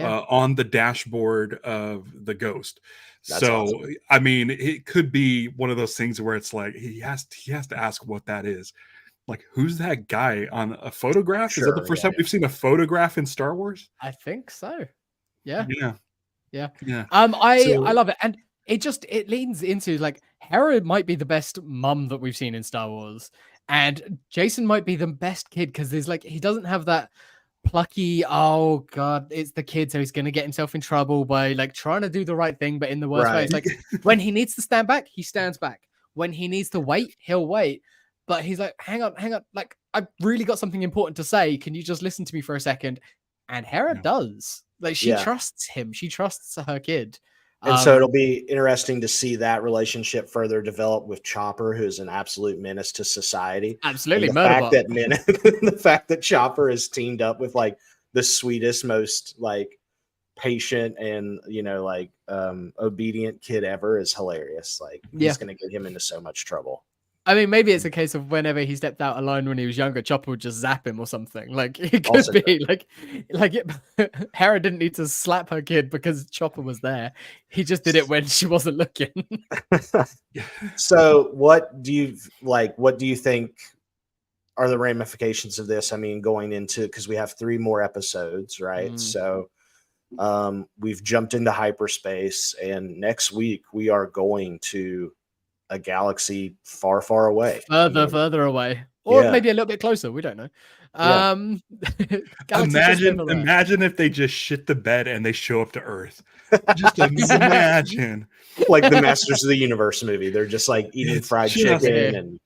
On the dashboard of the Ghost. That's awesome. I mean, it could be one of those things where it's like he has to ask what that is. Like, who's that guy on a photograph? Is that the first time we've seen a photograph in Star Wars? I think so. Yeah. I love it, and it leans into like Hera might be the best mum that we've seen in Star Wars, and Jason might be the best kid because there's like he doesn't have that plucky, oh god, it's the kid, so he's gonna get himself in trouble by like trying to do the right thing, but in the worst way. It's like when he needs to stand back, he stands back. When he needs to wait, he'll wait. But he's like, hang on. Like, I've really got something important to say. Can you just listen to me for a second? And Hera does. Like, she trusts him. She trusts her kid. And so it'll be interesting to see that relationship further develop with Chopper, who's an absolute menace to society. Absolutely. The fact that Chopper is teamed up with like the sweetest, most like patient and like obedient kid ever is hilarious. Like he's gonna get him into so much trouble. I mean, maybe it's a case of whenever he stepped out of line when he was younger, Chopper would just zap him or something. Like it could be Hera didn't need to slap her kid because Chopper was there. He just did it when she wasn't looking. So what do you think are the ramifications of this? I mean, going into, because we have 3 more episodes, right? So we've jumped into hyperspace, and next week we are going to a galaxy far, far away. Further away. Or maybe a little bit closer. We don't know. Imagine if they just shit the bed and they show up to Earth. Just imagine. Like the Masters of the Universe movie. They're just like eating fried chicken and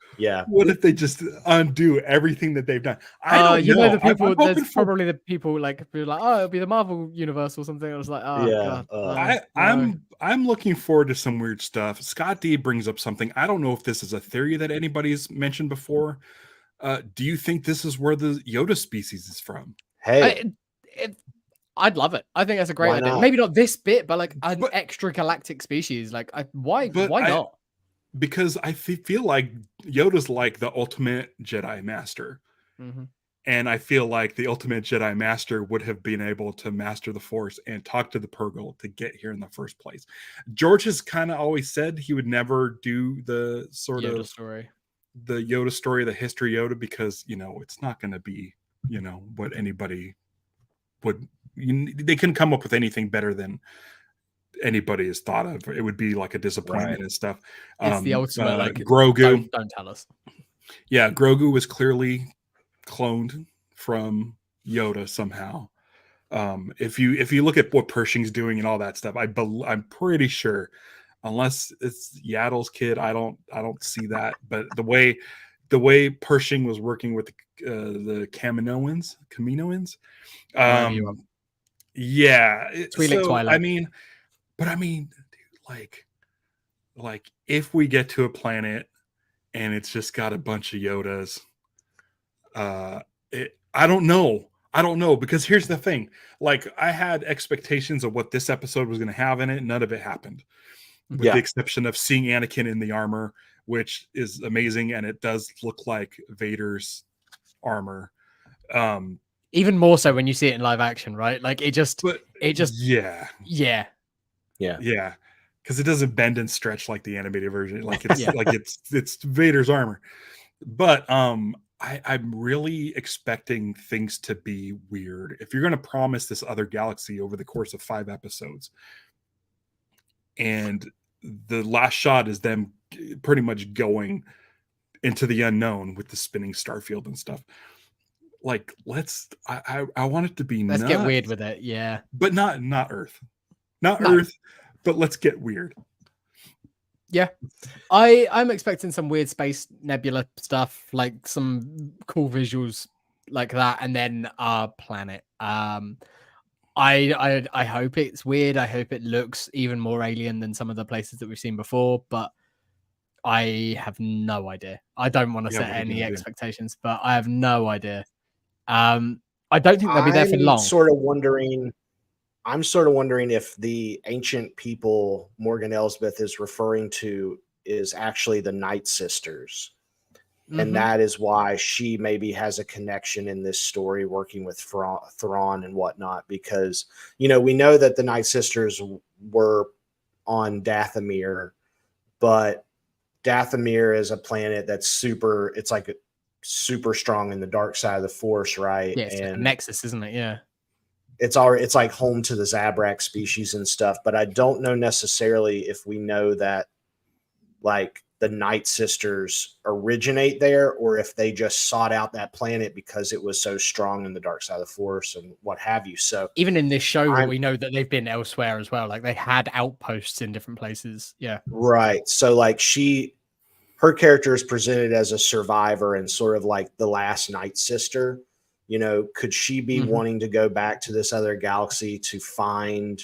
What if they just undo everything that they've done? I don't know. The people. There's probably the people like oh, it'll be the Marvel universe or something. I was like, oh god. I'm looking forward to some weird stuff. Scott D brings up something. I don't know if this is a theory that anybody's mentioned before. Do you think this is where the Yoda species is from? Hey, I'd love it. I think that's a great idea. Maybe not this bit, but like an extra galactic species. Like, why not? Because I feel like Yoda's like the ultimate Jedi Master. And I feel like the ultimate Jedi Master would have been able to master the Force and talk to the Purrgil to get here in the first place. George has kind of always said he would never do the sort Yoda of story. The Yoda story, the history Yoda, because, it's not going to be, what anybody would, they couldn't come up with anything better than anybody has thought of. It would be like a disappointment and stuff. It's the ultimate, like, Grogu. Don't tell us. Yeah, Grogu was clearly cloned from Yoda somehow. If you look at what Pershing's doing and all that stuff, I'm pretty sure, unless it's Yaddle's kid, I don't see that. But the way Pershing was working with the Kaminoans, Twilight. I mean, dude, like if we get to a planet and it's just got a bunch of Yodas, I don't know, because here's the thing. Like, I had expectations of what this episode was going to have in it. None of it happened, with the exception of seeing Anakin in the armor, which is amazing, and it does look like Vader's armor. Even more so when you see it in live action, right? Like because it doesn't bend and stretch like the animated version. Like it's it's Vader's armor. But I'm really expecting things to be weird. If you're going to promise this other galaxy over the course of 5 episodes, and the last shot is them pretty much going into the unknown with the spinning starfield and stuff, like, I want it to be let's get weird with it. Yeah, but not Earth, Earth, but let's get weird. Yeah, I'm expecting some weird space nebula stuff, like some cool visuals like that, and then our planet. I hope it's weird. I hope it looks even more alien than some of the places that we've seen before, but I have no idea. I don't want to set any expectations, but I have no idea. I don't think they'll be there for long. I'm sort of wondering if the ancient people Morgan Elsbeth is referring to is actually the Night Sisters. And that is why she maybe has a connection in this story working with Thrawn and whatnot, because, we know that the Night Sisters were on Dathomir, but Dathomir is a planet that's super strong in the dark side of the Force, right? Yeah, it's like a nexus, isn't it? Yeah. It's like home to the Zabrak species and stuff, but I don't know necessarily if we know that like the Night Sisters originate there, or if they just sought out that planet because it was so strong in the dark side of the Force and what have you. So even in this show, we know that they've been elsewhere as well. Like they had outposts in different places. Yeah. Right. So like her character is presented as a survivor and sort of like the last Night Sister. Could she be wanting to go back to this other galaxy to find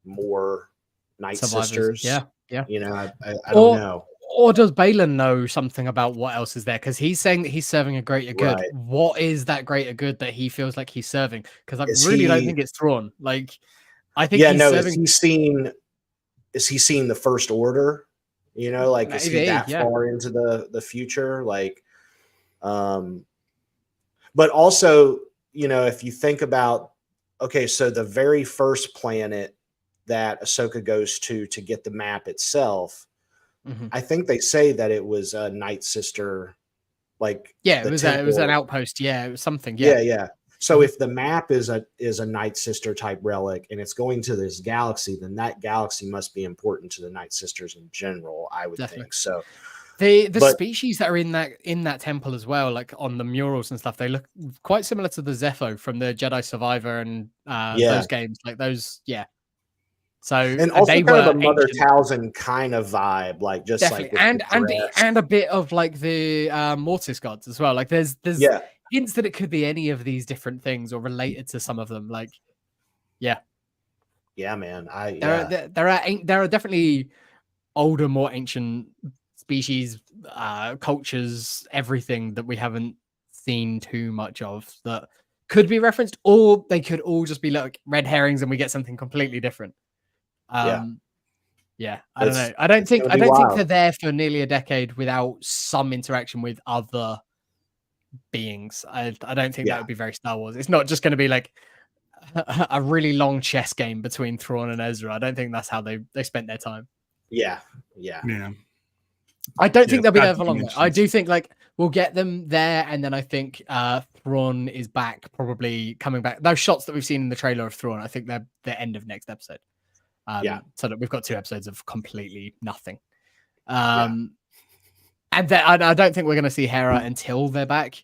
more Night Sisters? Yeah. I don't know. Or does Balin know something about what else is there? Because he's saying that he's serving a greater good. Right. What is that greater good that he feels like he's serving? Because I really don't think it's Thrawn. Like, I think Yeah, he's no, serving. is he seeing the First Order? You know, like is he Maybe, that yeah. far into the future? Like, but also, you know, if you think about, okay, so the very first planet that Ahsoka goes to get the map itself, Mhm. I think they say that it was a Night Sister, like Yeah, the it was an temple. outpost. Yeah, it was something. Yeah, Yeah. yeah. So Mhm. if the map is a Night Sister type relic and it's going to this galaxy, then that galaxy must be important to the Night Sisters in general, I would Definitely. think. So The but species that are in that temple as well, like on the murals and stuff, they look quite similar to the Zepho from the Jedi Survivor and yeah. those games. Like those, yeah. So And also they kind of were a Mother ancient, Talzin kind of vibe, like just like definitely, with the dress. and a bit of like the Mortis gods as well. Like there's Yeah. hints that it could be any of these different things or related to some of them. Like, yeah, Yeah, man. there are definitely older, more ancient species, cultures, everything that we haven't seen too much of that could be referenced, or they could all just be like red herrings and we get something completely different. Yeah. Yeah, I don't It's know. I don't it's think gonna be they're wild. there for nearly a decade without some interaction with other beings. I don't think that Yeah. would be very Star Wars. It's not just going to be like a really long chess game between Thrawn and Ezra. I don't think that's how they spent their time. Yeah. Yeah. Yeah. I don't Yeah, think it's they'll be got there for long. Though. I dimensions. do think like we'll get them there, and then I think Thrawn is back, probably coming back. Those shots that we've seen in the trailer of Thrawn, I think they're the end of next episode. Yeah. So that we've got 2 episodes of completely nothing. Yeah. And then I don't think we're going to see Hera until they're back.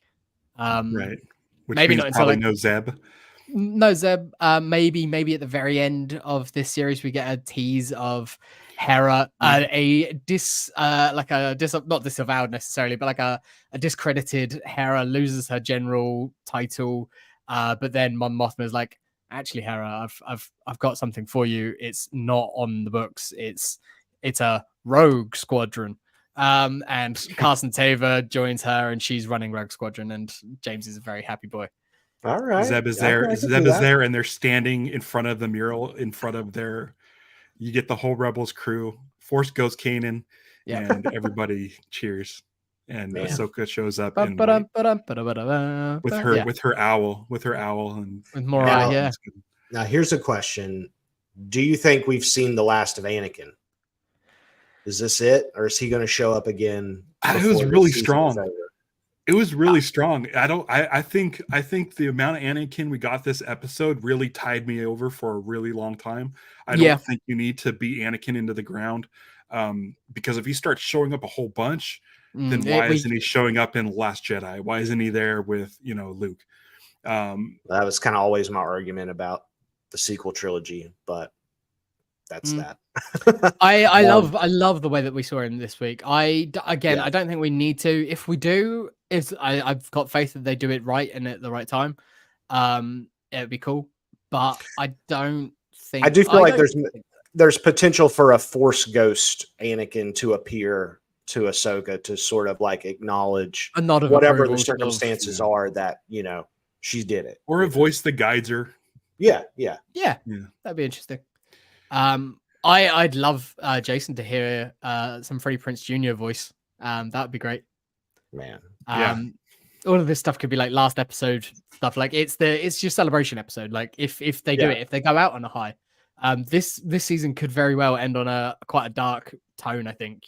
Right. Which Maybe means not until probably like no Zeb. no Zeb. Maybe at the very end of this series we get a tease of Hera, not disavowed necessarily, but like a discredited Hera loses her general title, but then Mon Mothma is like, actually, Hera, I've got something for you. It's not on the books. It's a rogue squadron. And Carson Taver joins her, and she's running Rogue Squadron, and James is a very happy boy. All right. Zeb is Okay, there. I can Zeb see is that. there, and they're standing in front of the mural, in front of their. You get the whole Rebels crew. Force Ghost Kanan, Yeah. and everybody cheers. And Man. Ahsoka shows up in white with her owl, and with Morai. Now- Yeah. Now here's a question. Do you think we've seen the last of Anakin? Is this it, or is he going to show up again? It was before this really season is strong. over? It was really strong. I think the amount of Anakin we got this episode really tied me over for a really long time. I don't think you need to beat Anakin into the ground, because if he starts showing up a whole bunch, then why isn't he showing up in Last Jedi? Why isn't he there with Luke? That was kind of always my argument about the sequel trilogy, but that's that. I love the way that we saw him this week. I don't think we need to. If we do, I've got faith that they do it right and at the right time. It'd be cool, but I don't think. I do feel like there's potential for a Force ghost Anakin to appear to Ahsoka to sort of like acknowledge a nod of whatever approval the circumstances are that she did it, or a voice that guides her. Yeah, that'd be interesting. I'd love Jason to hear some Freddie Prinze Jr. voice. That'd be great, man. All of this stuff could be like last episode stuff. Like it's your celebration episode. Like if they do it, if they go out on a high, this season could very well end on quite a dark tone. I think.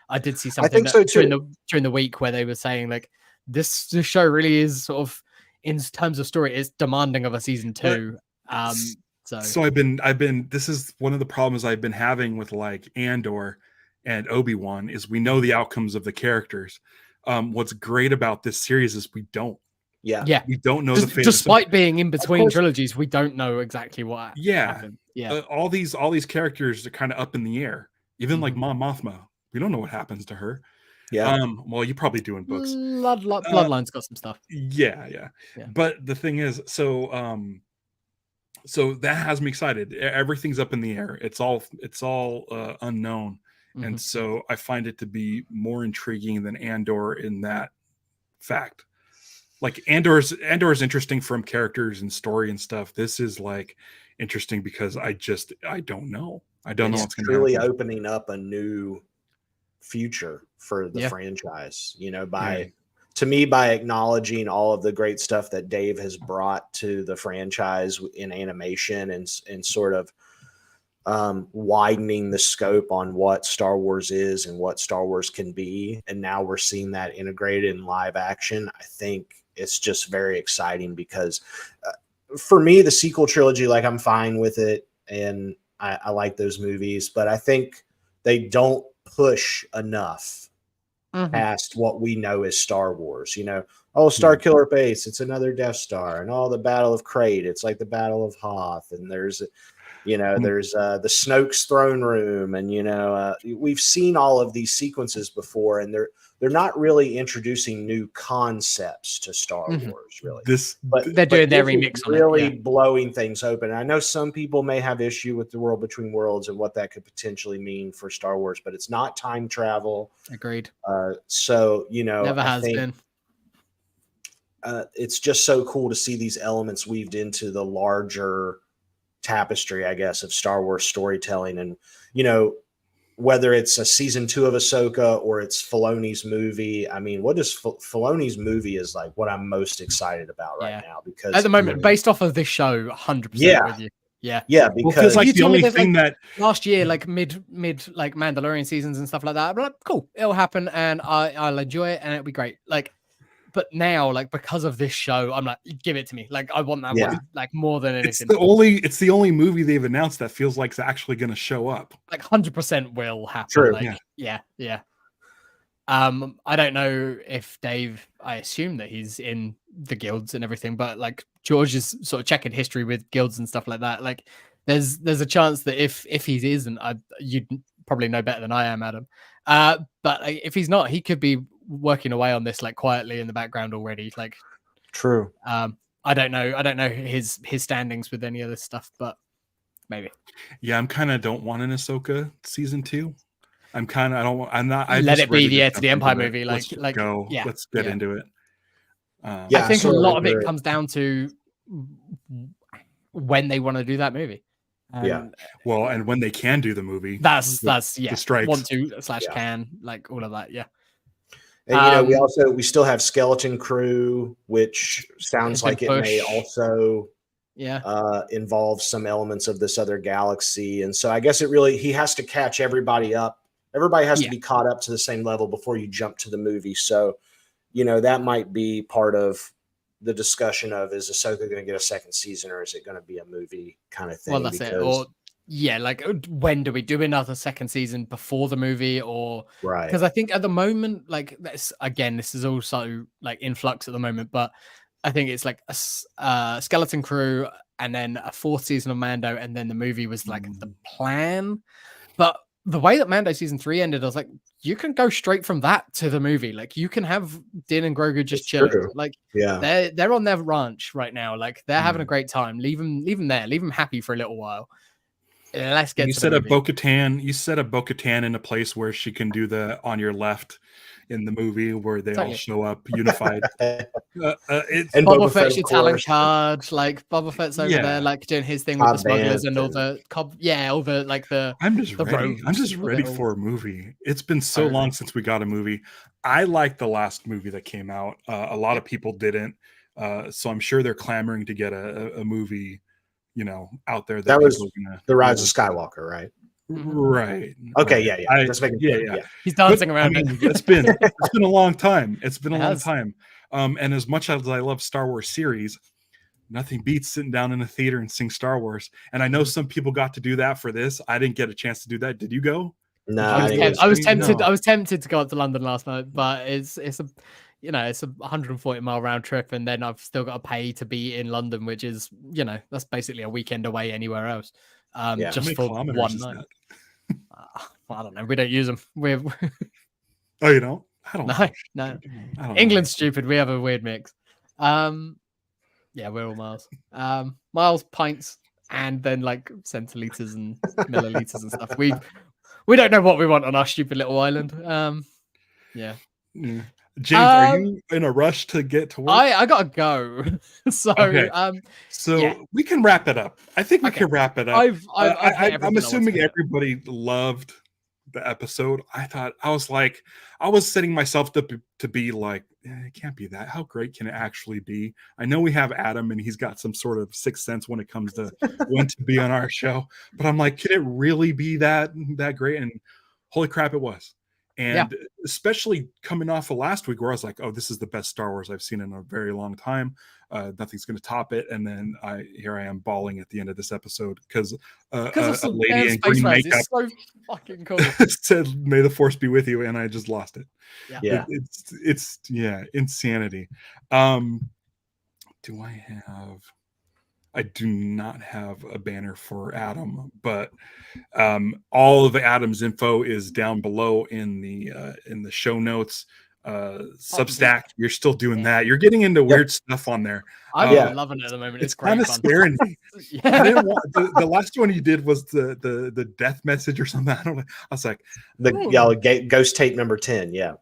I did see something during the week where they were saying like this show really is sort of, in terms of story, is demanding of a season 2. So I've been this is one of the problems I've been having with like Andor and Obi-Wan is we know the outcomes of the characters. What's great about this series is we don't. We don't know the fate. Despite being in between trilogies, we don't know exactly what happened. All these characters are kind of up in the air. Even like Mon Mothma, we don't know what happens to her. Well, you probably do in books. Bloodline's got some stuff. Yeah. But the thing is, so that has me excited. Everything's up in the air. It's all unknown. And so I find it to be more intriguing than Andor in that fact. Like Andor is interesting from characters and story and stuff. This is like, interesting because I don't know. I don't know It's what's going to truly happen. opening up a new future for the franchise, to me, by acknowledging all of the great stuff that Dave has brought to the franchise in animation and sort of widening the scope on what Star Wars is and what Star Wars can be. And now we're seeing that integrated in live action. I think it's just very exciting because for me, the sequel trilogy, like, I'm fine with it. And I like those movies, but I think they don't push enough past what we know as Star Wars. Star Killer Base, it's another Death Star, and the Battle of Crate, it's like the Battle of Hoth, and there's the Snoke's throne room, and we've seen all of these sequences before, and they're not really introducing new concepts to Star Wars, really. But they're doing their remix on really it, blowing things open. I know some people may have issue with the World Between Worlds and what that could potentially mean for Star Wars, but it's not time travel. Agreed. Never has been. It's just so cool to see these elements weaved into the larger tapestry, I guess, of Star Wars storytelling. And whether it's a season 2 of Ahsoka or it's Filoni's movie, I mean, what is Filoni's movie is like what I'm most excited about right now, because at the moment, based off of this show, 100% with you. Because like the only thing that last year, like mid like Mandalorian seasons and stuff like that, I'm like, cool, it'll happen and I'll enjoy it and it'll be great. Like, but now, like, because of this show, I'm like, give it to me. Like, I want that one, like, more than anything. It's the only movie they've announced that feels like it's actually going to show up. Like, 100% will happen. True. Like, yeah. I don't know if Dave, I assume that he's in the guilds and everything, but like George is sort of checking history with guilds and stuff like that. Like, there's a chance that if he isn't, you'd probably know better than I am, Adam. But like, if he's not, he could be working away on this like quietly in the background already. Like, true. I don't know his standings with any of this stuff, but maybe. Yeah, I'm kind of don't want an Ahsoka season 2. I'm not. Let it be the Heir to the Empire movie. Let's get into it. I think a lot of it comes down to when they want to do that movie. Well, and when they can do the movie, that's the strikes. Want to / can, like, all of that. And we still have Skeleton Crew, which sounds like it may also involve some elements of this other galaxy. And so I guess he has to catch everybody up. Everybody has to be caught up to the same level before you jump to the movie. So, that might be part of the discussion of, is Ahsoka going to get a second season, or is it going to be a movie kind of thing? Well, that's it. Or like, when do we do another second season, before the movie, or right? Because I think at the moment, like, this is also like in flux at the moment, but I think it's like a Skeleton Crew and then a 4th season of Mando, and then the movie was like the plan. But the way that Mando season 3 ended, I was like, you can go straight from that to the movie. Like, you can have Din and Grogu just chilling. True. Like, they're on their ranch right now. Like, they're having a great time. Leave them there. Leave them happy for a little while. Let's get. You set a Bo-Katan. You set a Bo-Katan in a place where she can do the on your left in the movie, where they all show up unified. And Boba Fett's your talent card. Like, Boba Fett's over there, like, doing his thing with the smugglers and all the like the. I'm just ready. I'm just ready for a movie. It's been so long since we got a movie. I liked the last movie that came out. A lot of people didn't, so I'm sure they're clamoring to get a movie, out there. That was The Rise of Skywalker, right? Right. Okay. Yeah. Just making He's dancing around. It's been a long time. It's been a long time. And as much as I love Star Wars series, nothing beats sitting down in a theater and sing Star Wars. And I know some people got to do that for this. I didn't get a chance to do that. Did you go? No, I was tempted. No. I was tempted to go up to London last night, but it's a 140-mile round trip, and then I've still got to pay to be in London, which is, that's basically a weekend away anywhere else. Just for one night. I don't know. We don't use them. Oh, you don't? I don't know. No. England's stupid. We have a weird mix. We're all miles. Miles, pints, and then like centiliters and milliliters and stuff. We don't know what we want on our stupid little island. James, are you in a rush to get to work? I gotta go. So Okay. So yeah. we can wrap it up. I think we Okay. can wrap it up. I've hit I'm everything I wanted assuming to hit. everybody loved the episode. I was setting myself to be like, it can't be that. How great can it actually be? I know we have Adam and he's got some sort of sixth sense when it comes to when to be on our show, but I'm like, can it really be that great? And holy crap, it was. And especially coming off of last week where I was like, oh, this is the best Star Wars I've seen in a very long time. Nothing's going to top it. And then here I am bawling at the end of this episode because a lady in green makeup it's so fucking cool. said, "May the Force be with you," and I just lost it. Yeah. It's insanity. Do I have? I do not have a banner for Adam, but all of Adam's info is down below in the show notes. Substack, you're still doing that. You're getting into weird stuff on there. I'm loving it at the moment. It's kind of scaring me. I didn't want the last one you did was the death message or something. I don't know. I was like ghost tape number 10. Yeah.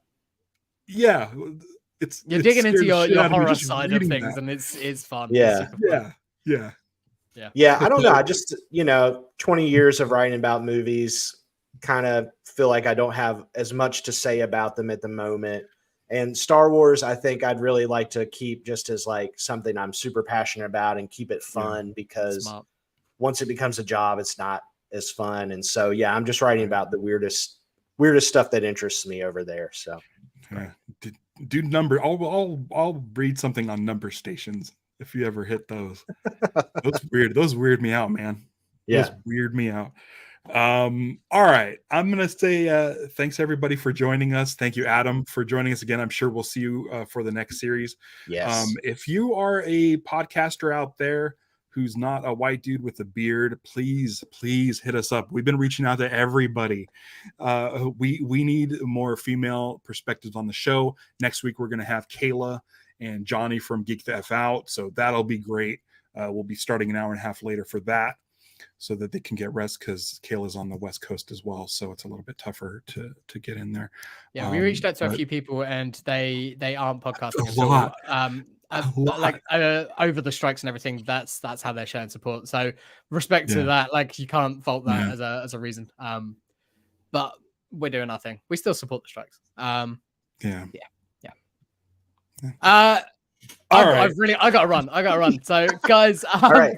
You're digging into your horror side of things, and it's fun. Yeah. I don't know. I just 20 years of writing about movies, kind of feel like I don't have as much to say about them at the moment. And Star Wars, I think I'd really like to keep just as like something I'm super passionate about and keep it fun because once it becomes a job, it's not as fun. And so, I'm just writing about the weirdest stuff that interests me over there. So, do number. I'll read something on number stations if you ever hit those. Those weird me out, man. Those weird me out. All right, I'm gonna say thanks everybody for joining us. Thank you, Adam, for joining us again. I'm sure we'll see you for the next series. Yes. If you are a podcaster out there who's not a white dude with a beard, please hit us up. We've been reaching out to everybody. We need more female perspectives on the show. Next week we're gonna have Kayla and Johnny from Geek the F Out, so that'll be great. We'll be starting an hour and a half later for that, so that they can get rest because Kayla's on the West Coast as well, so it's a little bit tougher to get in there. Yeah, we reached out to a few people and they aren't podcasting a lot. Over the strikes and everything. That's how they're showing support. So respect to that. Like you can't fault that as a reason. But we're doing our thing. We still support the strikes. I gotta run. So guys, all right.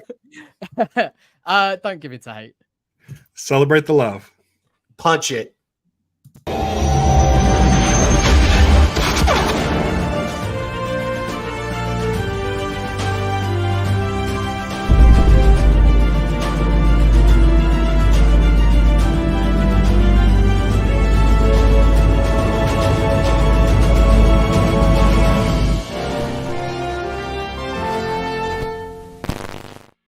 Don't give it to hate. Celebrate the love. Punch it.